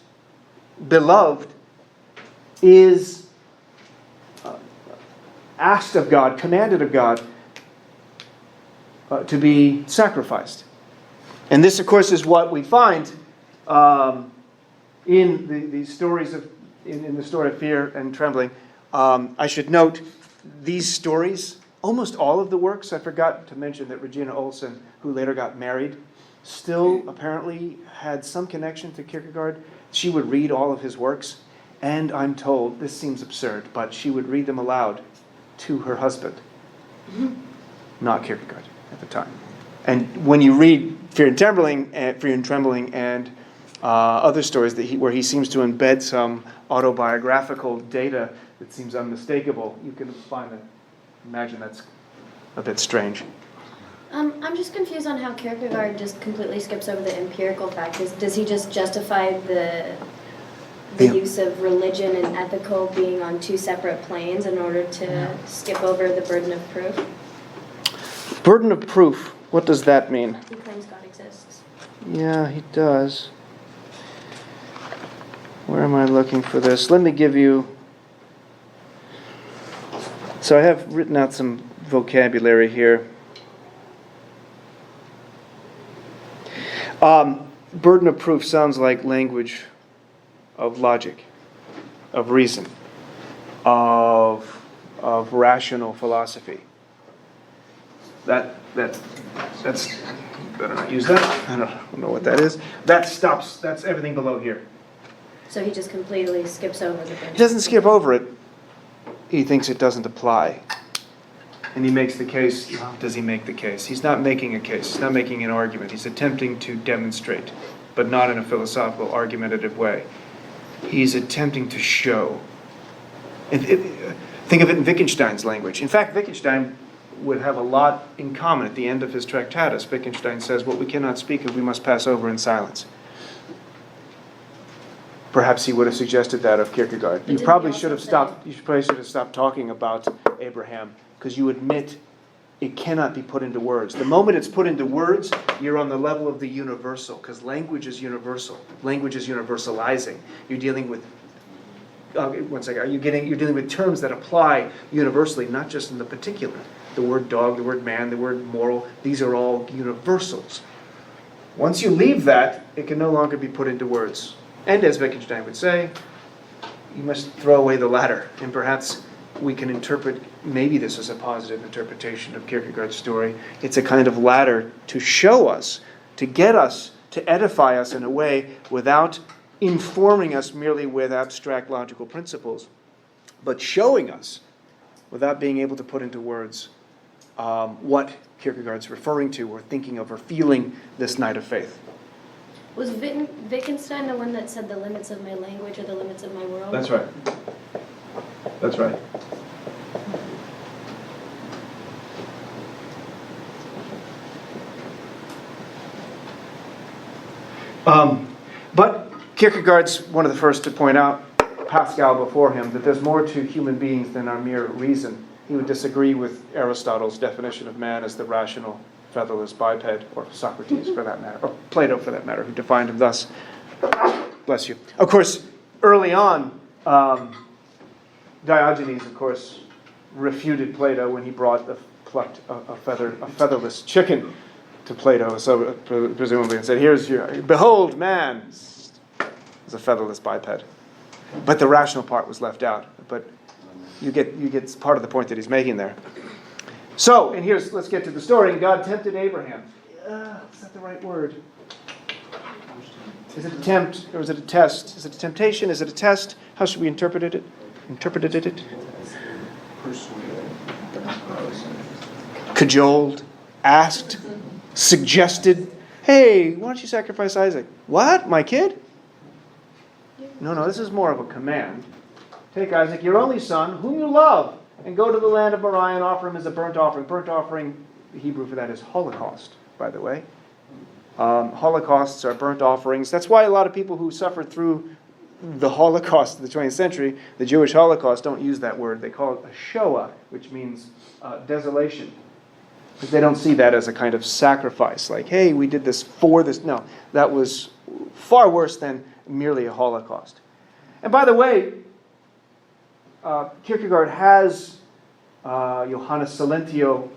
beloved, is asked of God, commanded of God, to be sacrificed. And this, of course, is what we find in the stories of in the story of Fear and Trembling. I should note these stories, almost all of the works. I forgot to mention that Regina Olsen, who later got married, still apparently had some connection to Kierkegaard. She would read all of his works, and I'm told, this seems absurd, but she would read them aloud to her husband, not Kierkegaard at the time. And when you read Fear and Trembling, and other stories where he seems to embed some autobiographical data that seems unmistakable, you can imagine that's a bit strange. I'm just confused on how Kierkegaard just completely skips over the empirical factors. Does he just justify the use of religion and ethical being on two separate planes in order to skip over the burden of proof? Burden of proof, what does that mean? He claims God exists. Yeah, he does. Where am I looking for this? Let me give you... So I have written out some vocabulary here. Burden of proof sounds like language of logic, of reason, of rational philosophy. That's better not use that. I don't know what that is. That's everything below here. So he just completely skips over the burden. He doesn't skip over it. He thinks it doesn't apply. And he makes the case. Does he make the case? He's not making a case. He's not making an argument. He's attempting to demonstrate, but not in a philosophical, argumentative way. He's attempting to show. And think of it in Wittgenstein's language. In fact, Wittgenstein would have a lot in common at the end of his Tractatus. Wittgenstein says, what we cannot speak of, we must pass over in silence. Perhaps he would have suggested that of Kierkegaard. You probably should have stopped talking about Abraham, because you admit it cannot be put into words. The moment it's put into words, you're on the level of the universal, because language is universal. Language is universalizing. You're dealing with you're dealing with terms that apply universally, not just in the particular. The word dog, the word man, the word moral, these are all universals. Once you leave that, it can no longer be put into words. And as Wittgenstein would say, you must throw away the latter. And perhaps we can interpret, maybe this is a positive interpretation of Kierkegaard's story. It's a kind of ladder to show us, to get us, to edify us in a way without informing us merely with abstract logical principles, but showing us, without being able to put into words, what Kierkegaard's referring to or thinking of or feeling this night of faith. Was Wittgenstein the one that said the limits of my language are the limits of my world? That's right. That's right. But Kierkegaard's one of the first to point out, Pascal before him, that there's more to human beings than our mere reason. He would disagree with Aristotle's definition of man as the rational, featherless biped, or Socrates for that matter, or Plato for that matter, who defined him thus. Bless you. Of course, early on, Diogenes, of course, refuted Plato when he brought a featherless chicken to Plato, so presumably, and said, behold, man is a featherless biped. But the rational part was left out. But you get part of the point that he's making there. So, and let's get to the story. And God tempted Abraham. Is that the right word? Is it a tempt, or is it a test? Is it a temptation? Is it a test? How should we interpret it? Cajoled, asked, suggested, hey, why don't you sacrifice Isaac? What? My kid? No, this is more of a command. Take Isaac, your only son, whom you love, and go to the land of Moriah and offer him as a burnt offering. Burnt offering, the Hebrew for that is holocaust, by the way. Holocausts are burnt offerings. That's why a lot of people who suffered through the Holocaust of the 20th century, the Jewish Holocaust, don't use that word. They call it a Shoah, which means desolation. Because they don't see that as a kind of sacrifice, like, hey, we did this for this. No, that was far worse than merely a Holocaust. And by the way, Kierkegaard has Johannes Silentio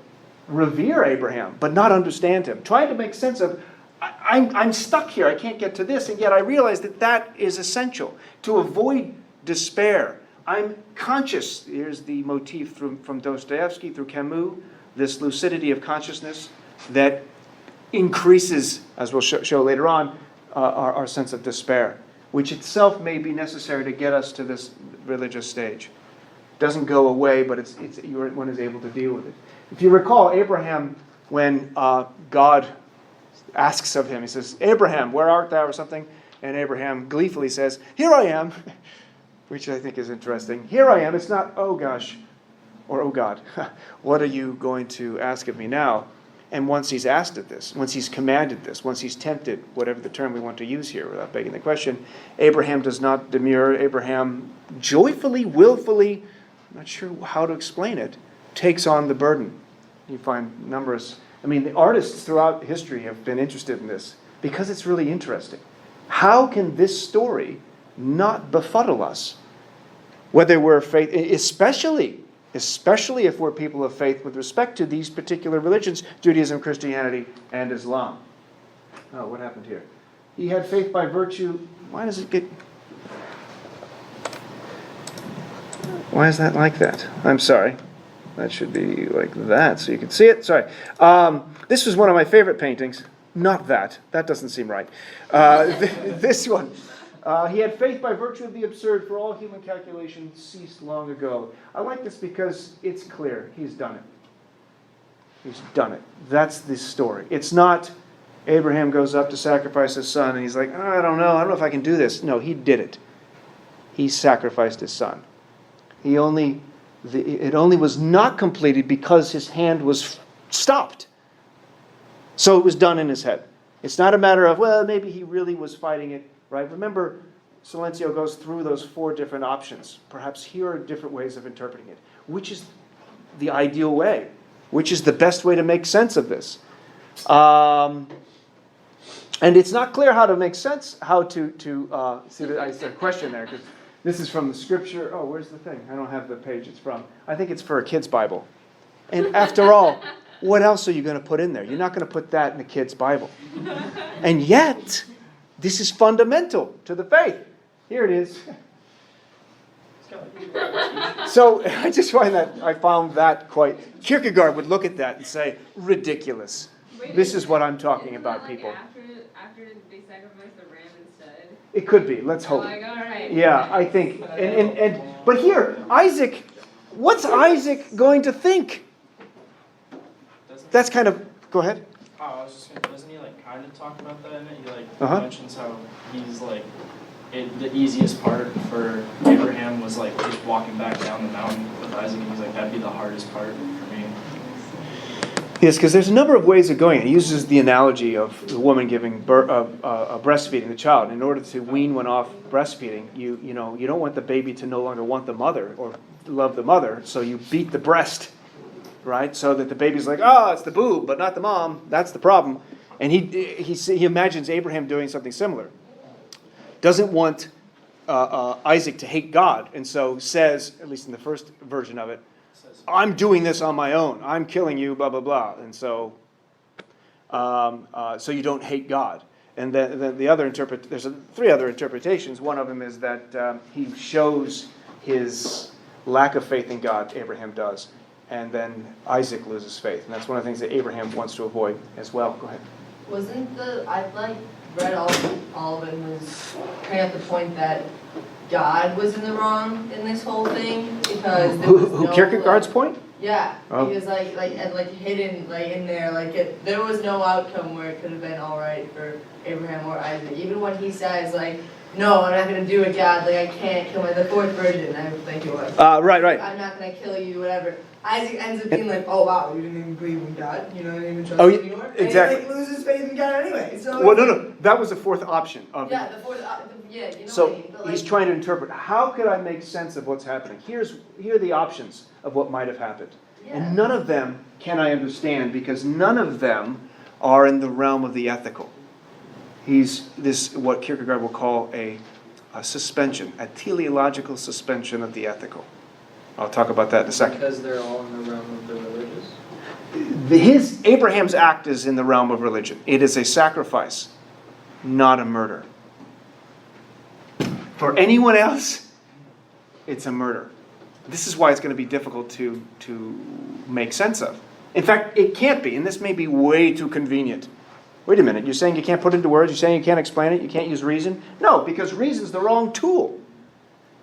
revere Abraham, but not understand him, trying to make sense of, I'm stuck here, I can't get to this, and yet I realize that is essential to avoid despair. I'm conscious, here's the motif from Dostoevsky through Camus, this lucidity of consciousness that increases, as we'll show later on, our sense of despair, which itself may be necessary to get us to this religious stage. It doesn't go away, but one is able to deal with it. If you recall, Abraham, when God asks of him, he says, Abraham, where art thou, or something? And Abraham gleefully says, here I am, which I think is interesting. Here I am. It's not, oh gosh, or oh God, what are you going to ask of me now? And once he's asked of this, once he's commanded this, once he's tempted, whatever the term we want to use here without begging the question, Abraham does not demur. Abraham joyfully, willfully, I'm not sure how to explain it, takes on the burden. You find numerous, the artists throughout history have been interested in this because it's really interesting. How can this story not befuddle us? Whether we're faith, especially if we're people of faith with respect to these particular religions, Judaism, Christianity, and Islam. Oh, what happened here? He had faith by virtue. Why is that like that? I'm sorry. That should be like that so you can see it. Sorry. This was one of my favorite paintings. Not that. That doesn't seem right. This one. He had faith by virtue of the absurd, for all human calculation ceased long ago. I like this because it's clear. He's done it. He's done it. That's the story. It's not Abraham goes up to sacrifice his son and he's like, I don't know if I can do this. No, he did it. He sacrificed his son. It only was not completed because his hand was stopped. So it was done in his head. It's not a matter of, well, maybe he really was fighting it. Right? Remember, Silentio goes through those 4 different options. Perhaps here are different ways of interpreting it. Which is the ideal way? Which is the best way to make sense of this? And it's not clear how to make sense, how to see that I said a question there, because this is from the scripture. Oh, where's the thing? I don't have the page it's from. I think it's for a kid's Bible. And after all, what else are you going to put in there? You're not going to put that in a kid's Bible. And yet, this is fundamental to the faith. Here it is. So I found that quite... Kierkegaard would look at that and say, ridiculous. This is what I'm talking about, people. After they sacrificed the ram instead? It could be. Let's hope. Like, all right. Yeah, I think. But here, Isaac, what's Isaac going to think? That's kind of. Go ahead. Oh, I was just gonna, doesn't he like kind of talk about that in it? He like mentions how he's like, the easiest part for Abraham was like just walking back down the mountain with Isaac, and he's like, that'd be the hardest part for me. Yes, because there's a number of ways of going. He uses the analogy of the woman giving breastfeeding the child. In order to wean one off breastfeeding, you don't want the baby to no longer want the mother or love the mother, so you beat the breast, right? So that the baby's like, it's the boob, but not the mom. That's the problem. And he imagines Abraham doing something similar. Doesn't want Isaac to hate God, and so says, at least in the first version of it, I'm doing this on my own. I'm killing you, blah, blah, blah. And so so you don't hate God. And then the other there's three other interpretations. One of them is that he shows his lack of faith in God, Abraham does. And then Isaac loses faith. And that's one of the things that Abraham wants to avoid as well. Go ahead. Wasn't I've like read all of it was kind of the point that God was in the wrong in this whole thing because there was no, Kierkegaard's point? Yeah, Oh. because and hidden in there there was no outcome where it could have been all right for Abraham or Isaac. Even when he says no, I'm not gonna do it, God. I can't kill the fourth virgin. I think it was. Right. I'm not gonna kill you, whatever. Isaac ends up being oh wow, you didn't even believe in God. You don't even trust him anymore. Exactly. And he loses faith in God anyway. So. Well, no. That was the fourth option. Yeah, the fourth. Yeah, you know So what I mean. But he's trying to interpret, how could I make sense of what's happening? Here are the options of what might have happened. Yeah. And none of them can I understand because none of them are in the realm of the ethical. He's what Kierkegaard will call a suspension, a teleological suspension of the ethical. I'll talk about that in a second. Because they're all in the realm of the religious? Abraham's act is in the realm of religion. It is a sacrifice, not a murder. For anyone else, it's a murder. This is why it's going to be difficult to make sense of. In fact, it can't be, and this may be way too convenient. Wait a minute, you're saying you can't put it into words? You're saying you can't explain it? You can't use reason? No, because reason's the wrong tool.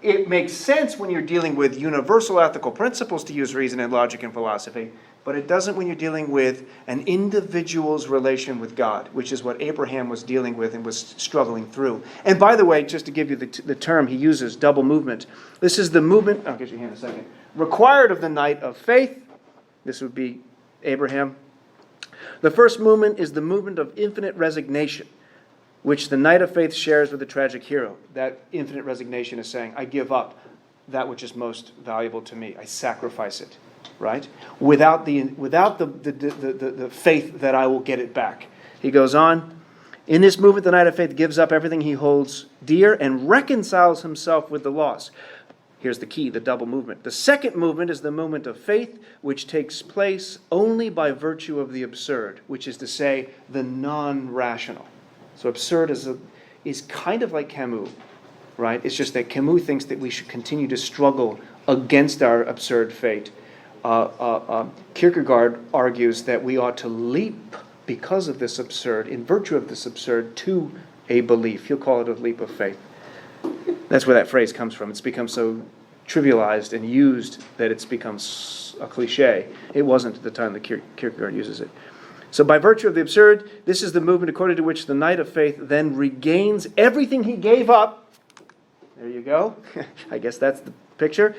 It makes sense when you're dealing with universal ethical principles to use reason in logic and philosophy, but it doesn't when you're dealing with an individual's relation with God, which is what Abraham was dealing with and was struggling through. And by the way, just to give you the term he uses, double movement, this is the movement, I'll get your hand in a second, required of the knight of faith. This would be Abraham. The first movement is the movement of infinite resignation, which the knight of faith shares with the tragic hero. That infinite resignation is saying, I give up that which is most valuable to me. I sacrifice it, right? Without the faith that I will get it back. He goes on, in this movement, the knight of faith gives up everything he holds dear and reconciles himself with the loss. Here's the key, the double movement. The second movement is the movement of faith, which takes place only by virtue of the absurd, which is to say, the non-rational. So absurd is kind of like Camus, right? It's just that Camus thinks that we should continue to struggle against our absurd fate. Kierkegaard argues that we ought to leap because of this absurd, in virtue of this absurd, to a belief. He'll call it a leap of faith. That's where that phrase comes from. It's become so trivialized and used that it's become a cliche. It wasn't at the time that Kierkegaard uses it. So by virtue of the absurd, this is the movement according to which the knight of faith then regains everything he gave up. There you go. I guess that's the picture.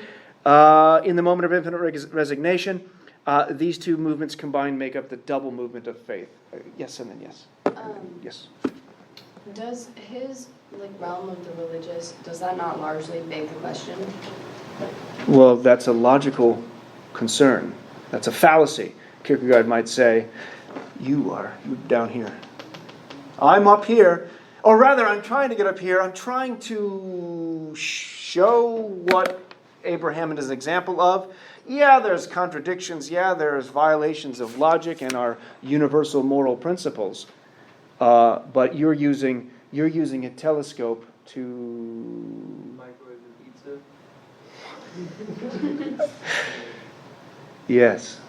In the moment of infinite resignation, these two movements combined make up the double movement of faith. Yes, and then yes. Yes. Does his realm of the religious, does that not largely beg the question? Well, that's a logical concern. That's a fallacy. Kierkegaard might say, you're down here. I'm up here. Or rather, I'm trying to get up here. I'm trying to show what Abraham is an example of. Yeah, there's contradictions. Yeah, there's violations of logic and our universal moral principles. But you're using a telescope to Microwave the pizza? Yes.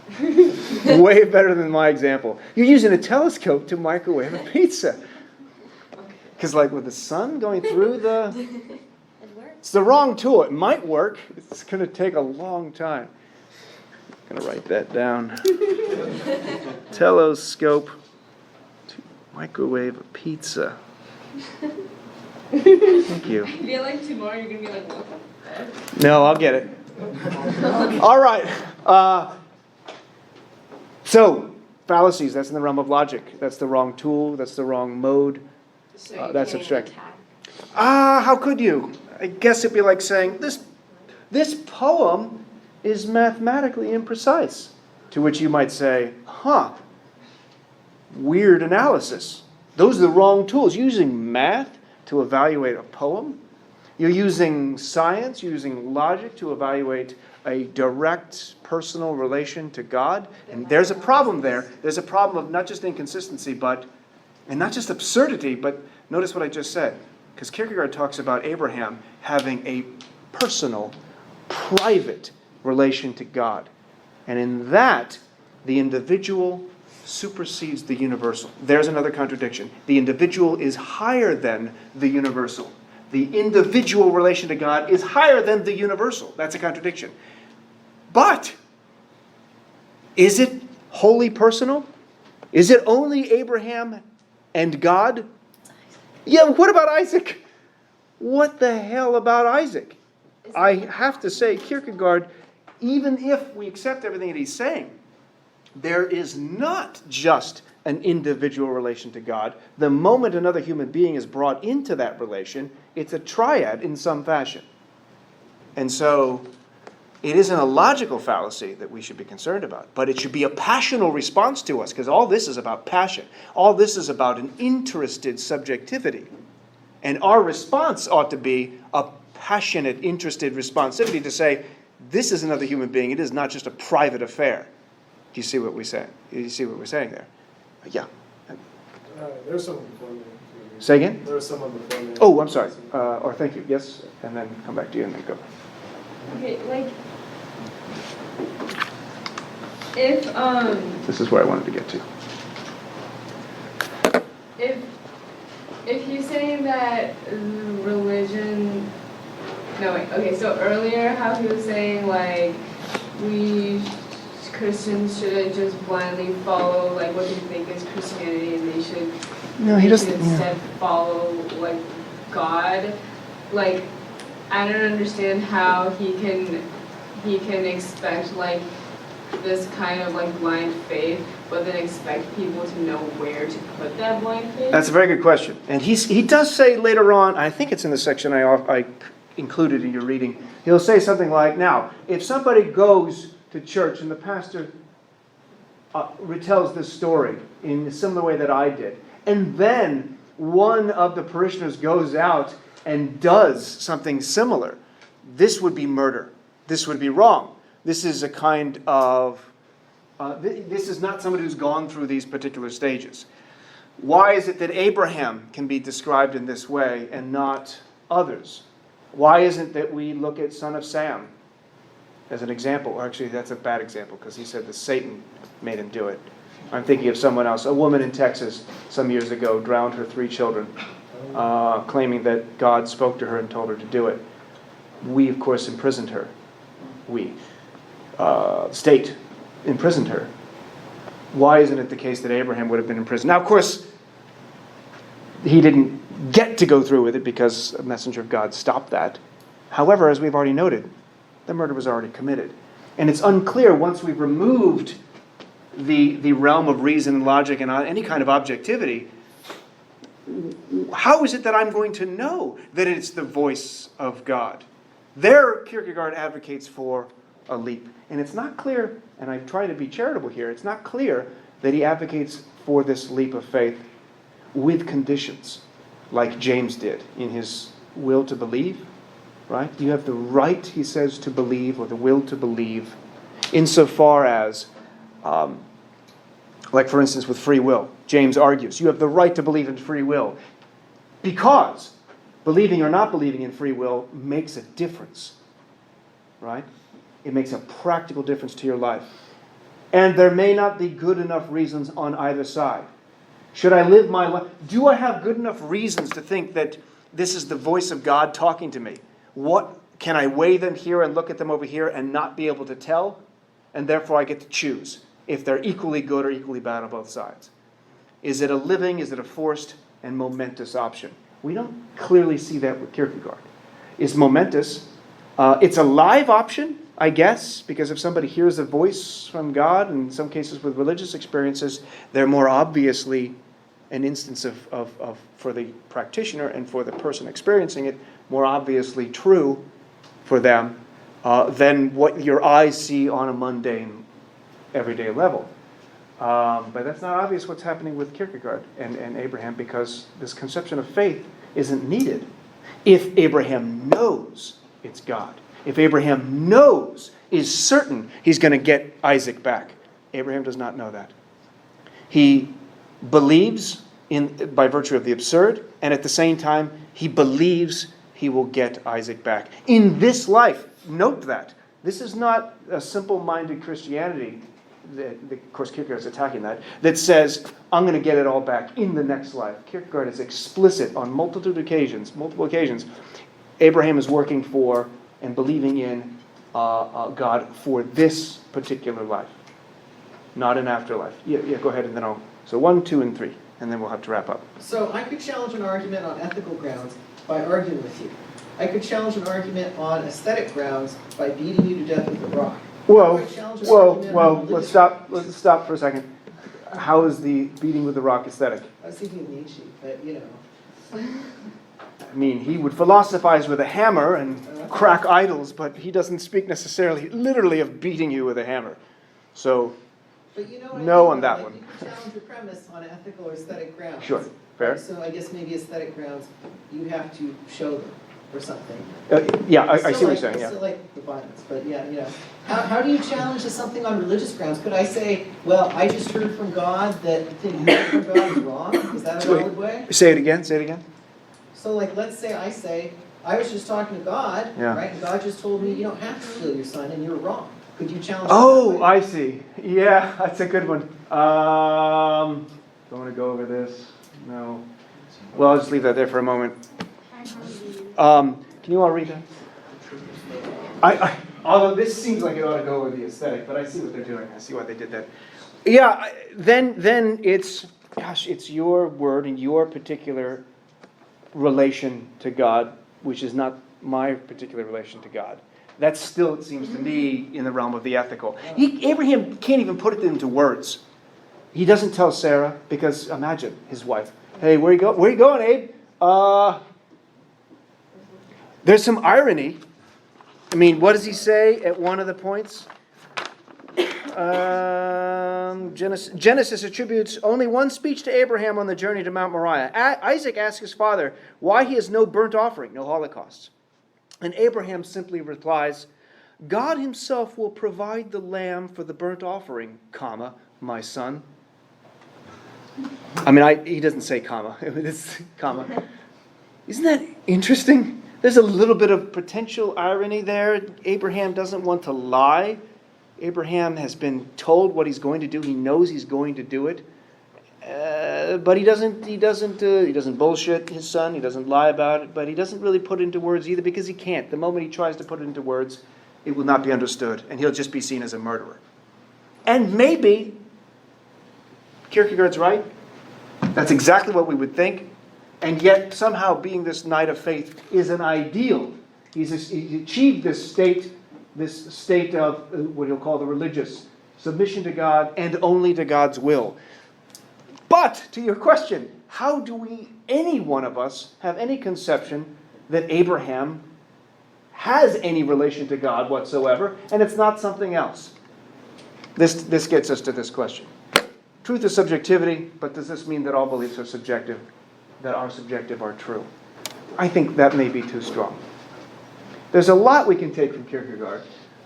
Way better than my example. You're using a telescope to microwave a pizza. Because like with the sun going through the... It works. It's the wrong tool. It might work. It's going to take a long time. I'm going to write that down. Telescope to microwave a pizza. Thank you. I feel like tomorrow you're gonna be like, what the fuck? No, I'll get it. All right. So, fallacies, that's in the realm of logic. That's the wrong tool. That's the wrong mode. So you That's can't abstract. attack. How could you? I guess it'd be like saying, this poem is mathematically imprecise. To which you might say, weird analysis. Those are the wrong tools. You're using math to evaluate a poem. You're using science, you're using logic to evaluate a direct personal relation to God. And there's a problem there. There's a problem of not just inconsistency, and not just absurdity, but notice what I just said. Because Kierkegaard talks about Abraham having a personal, private relation to God. And in that, the individual supersedes the universal. There's another contradiction. The individual is higher than the universal. The individual relation to God is higher than the universal. That's a contradiction. But, is it wholly personal? Is it only Abraham and God? Yeah, what about Isaac? What the hell about Isaac? I have to say, Kierkegaard, even if we accept everything that he's saying, there is not just an individual relation to God. The moment another human being is brought into that relation, it's a triad in some fashion. And so, it isn't a logical fallacy that we should be concerned about, but it should be a passional response to us, because all this is about passion. All this is about an interested subjectivity. And our response ought to be a passionate, interested responsivity to say, this is another human being. It is not just a private affair. Do you see what we say? Do you see what we're saying there? Yeah. There's someone before me. Say again? There was someone before me. Oh, I'm sorry. Or thank you. Yes, and then come back to you and then go. Okay, like, if, This is where I wanted to get to. if you're saying that religion, no, wait, okay, so earlier how he was saying, like, we Christians shouldn't just blindly follow, like, what they think is Christianity, and they should instead follow, like, God. Like, I don't understand how he can expect, like, this kind of, like, blind faith, but then expect people to know where to put that blind faith. That's a very good question. And he does say later on, I think it's in the section I included in your reading, he'll say something like, now, if somebody goes to church and the pastor retells this story in a similar way that I did, and then one of the parishioners goes out and does something similar, this would be murder. This would be wrong. This is a kind of, this is not somebody who's gone through these particular stages. Why is it that Abraham can be described in this way and not others? Why isn't that we look at son of Sam as an example? Or actually, that's a bad example because he said that Satan made him do it. I'm thinking of someone else. A woman in Texas some years ago drowned her 3 children, claiming that God spoke to her and told her to do it. We, of course, imprisoned her. The state imprisoned her. Why isn't it the case that Abraham would have been imprisoned? Now, of course, he didn't get to go through with it because a messenger of God stopped that. However, as we've already noted, the murder was already committed. And it's unclear once we've removed the realm of reason and logic and any kind of objectivity, how is it that I'm going to know that it's the voice of God? There, Kierkegaard advocates for a leap. And it's not clear, and I try to be charitable here, it's not clear that he advocates for this leap of faith with conditions, like James did in his will to believe, right? You have the right, he says, to believe, or the will to believe, insofar as, like for instance with free will, James argues, you have the right to believe in free will, because believing or not believing in free will makes a difference, right? It makes a practical difference to your life. And there may not be good enough reasons on either side. Should I live my life? Do I have good enough reasons to think that this is the voice of God talking to me? What can I weigh them here and look at them over here and not be able to tell? And therefore I get to choose if they're equally good or equally bad on both sides. Is it a living, is it a forced and momentous option? We don't clearly see that with Kierkegaard. It's momentous. It's a live option, I guess, because if somebody hears a voice from God, in some cases with religious experiences, they're more obviously an instance of for the practitioner and for the person experiencing it, more obviously true for them than what your eyes see on a mundane, everyday level. But that's not obvious what's happening with Kierkegaard and Abraham, because this conception of faith isn't needed if Abraham knows it's God. If Abraham knows, is certain he's going to get Isaac back. Abraham does not know that. He believes by virtue of the absurd, and at the same time, he believes he will get Isaac back. In this life, note that. This is not a simple-minded Christianity, of course Kierkegaard is attacking that says, I'm going to get it all back in the next life. Kierkegaard is explicit on multiple occasions. Abraham is working for and believing in God for this particular life, not an afterlife. Yeah, go ahead, and then So 1, 2, and 3, and then we'll have to wrap up. So I could challenge an argument on ethical grounds by arguing with you. I could challenge an argument on aesthetic grounds by beating you to death with a rock. Whoa, let's stop for a second. How is the beating with the rock aesthetic? I was thinking of Nietzsche, but you know. I mean, he would philosophize with a hammer and crack idols, but he doesn't speak necessarily, literally, of beating you with a hammer. So, but you know what no I mean? on that Like, one. You can challenge your premise on ethical or aesthetic grounds. Sure, fair. So I guess maybe aesthetic grounds, you have to show them or something. Yeah, I see what you're saying, I yeah. still like the violence, but yeah, you know. How do you challenge something on religious grounds? Could I say, well, I just heard from God that the thing you heard from God is wrong? Is that a valid way? Say it again. So like, let's say I was just talking to God, Yeah. right? And God just told me, you don't have to kill your son and you're wrong. Could you challenge Oh, that way? I see. Yeah, that's a good one. Don't want to go over this. No. Well, I'll just leave that there for a moment. Can you all read that? Although this seems like it ought to go with the aesthetic, but I see what they're doing. I see why they did that. Yeah, then it's your word and your particular relation to God, which is not my particular relation to God. That's still, it seems to me, in the realm of the ethical. Abraham can't even put it into words. He doesn't tell Sarah, because imagine his wife. Hey, where you going, Abe? There's some irony. I mean, what does he say at one of the points? Genesis attributes only one speech to Abraham on the journey to Mount Moriah. Isaac asks his father why he has no burnt offering, no holocausts. And Abraham simply replies, God himself will provide the lamb for the burnt offering, my son. I mean, he doesn't say comma. It's comma. Isn't that interesting? There's a little bit of potential irony there. Abraham doesn't want to lie. Abraham has been told what he's going to do. He knows he's going to do it. But he doesn't bullshit his son. He doesn't lie about it. But he doesn't really put it into words either, because he can't. The moment he tries to put it into words, it will not be understood, and he'll just be seen as a murderer. And maybe Kierkegaard's right. That's exactly what we would think. And yet, somehow, being this knight of faith is an ideal. He's achieved this state of what he'll call the religious submission to God and only to God's will. But, to your question, how do any one of us, have any conception that Abraham has any relation to God whatsoever, and it's not something else? This gets us to this question. Truth is subjectivity, but does this mean that all beliefs are subjective, that are subjective are true? I think that may be too strong. There's a lot we can take from Kierkegaard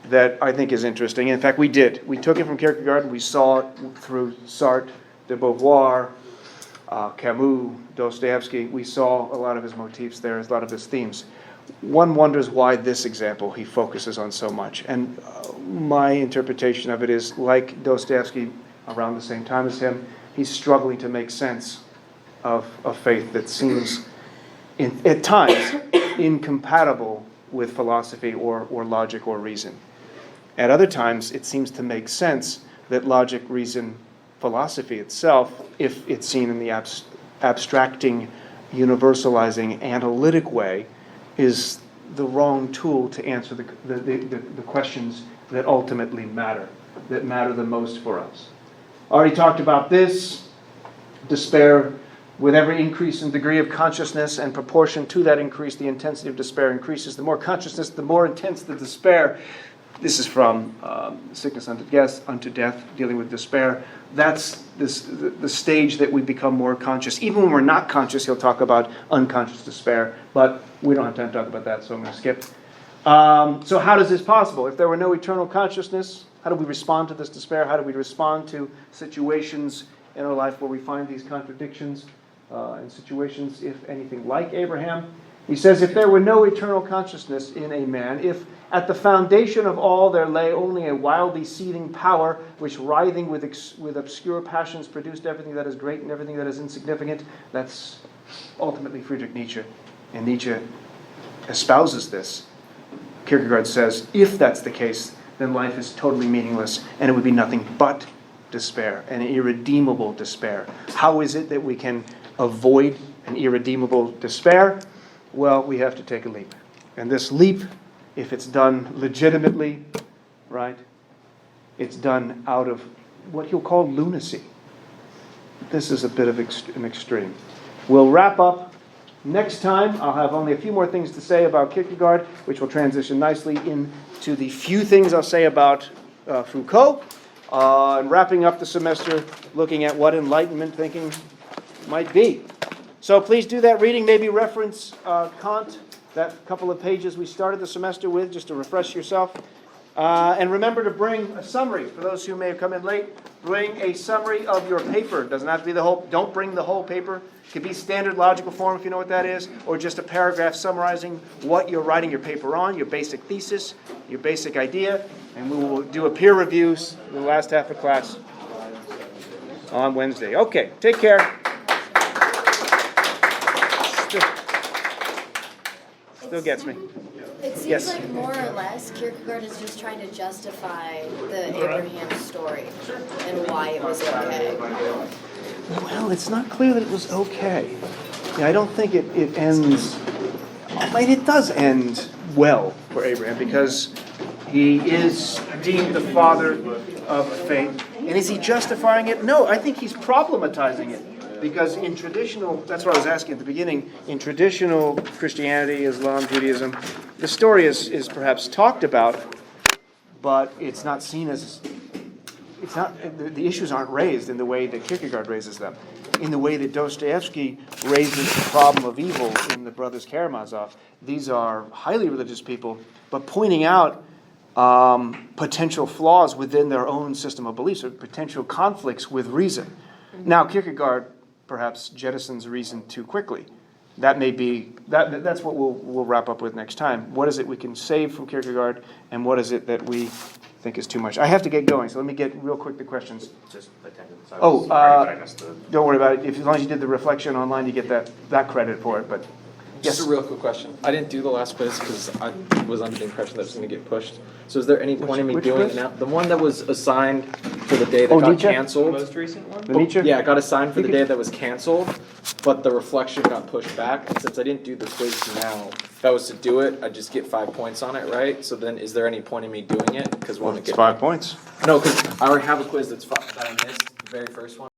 that I think is interesting. In fact, we did. We took it from Kierkegaard and we saw it through Sartre, de Beauvoir, Camus, Dostoevsky. We saw a lot of his motifs there, a lot of his themes. One wonders why this example he focuses on so much. And my interpretation of it is, like Dostoevsky, around the same time as him, he's struggling to make sense of faith that seems, at times, incompatible with philosophy or logic or reason. At other times, it seems to make sense that logic, reason, philosophy itself, if it's seen in the abstracting, universalizing, analytic way, is the wrong tool to answer the questions that ultimately matter, that matter the most for us. Already talked about this. Despair, with every increase in degree of consciousness and proportion to that increase, the intensity of despair increases. The more consciousness, the more intense the despair. This is from Sickness Unto Death, dealing with despair. That's the stage that we become more conscious. Even when we're not conscious, he'll talk about unconscious despair, but we don't have time to talk about that, so I'm going to skip. So how is this possible? If there were no eternal consciousness, how do we respond to this despair? How do we respond to situations in our life where we find these contradictions in situations, if anything like Abraham? He says, if there were no eternal consciousness in a man, if at the foundation of all there lay only a wildly seething power, which writhing with obscure passions produced everything that is great and everything that is insignificant, that's ultimately Friedrich Nietzsche. And Nietzsche espouses this. Kierkegaard says, if that's the case, then life is totally meaningless, and it would be nothing but despair, an irredeemable despair. How is it that we can avoid an irredeemable despair? Well, we have to take a leap. And this leap, if it's done legitimately, right, it's done out of what he'll call lunacy. This is a bit of an extreme. We'll wrap up next time. I'll have only a few more things to say about Kierkegaard, which will transition nicely into the few things I'll say about Foucault. And wrapping up the semester, looking at what Enlightenment thinking might be. So please do that reading. Maybe reference Kant, that couple of pages we started the semester with, just to refresh yourself. And remember to bring a summary. For those who may have come in late, bring a summary of your paper. It doesn't have to be the whole, don't bring the whole paper. It could be standard logical form if you know what that is, or just a paragraph summarizing what you're writing your paper on, your basic thesis, your basic idea. And we will do a peer review in the last half of class on Wednesday. Okay, take care. Still gets me. It seems Yes. like more or less Kierkegaard is just trying to justify the Abraham story and why it was okay. Well, it's not clear that it was okay. Yeah, I don't think it ends... I mean, it does end well for Abraham because he is deemed the father of faith. And is he justifying it? No, I think he's problematizing it. Because in traditional, that's what I was asking at the beginning, in traditional Christianity, Islam, Judaism, the story is perhaps talked about, but it's not seen as, it's not, the issues aren't raised in the way that Kierkegaard raises them. In the way that Dostoevsky raises the problem of evil in the Brothers Karamazov. These are highly religious people, but pointing out potential flaws within their own system of beliefs or potential conflicts with reason. Now, Kierkegaard perhaps jettisons reason too quickly. That may be, that's what we'll wrap up with next time. What is it we can save from Kierkegaard, and what is it that we think is too much? I have to get going, so let me get real quick the questions. Just attendance. Don't worry about it. As long as you did the reflection online, you get that credit for it. But Just a real quick question. I didn't do the last quiz because I was under the impression that it was going to get pushed. So is there any point in me doing quiz? it now? The one that was assigned for the day that got Nietzsche? The canceled. most recent one? The Nietzsche? Yeah, it got assigned for the day that was canceled, but the reflection got pushed back. And since I didn't do the quiz now, if I was to do it, I'd just get 5 points on it, right? So then is there any point in me doing it? Because Well, it's 5 points. No, because I already have a quiz that I missed, the very first one.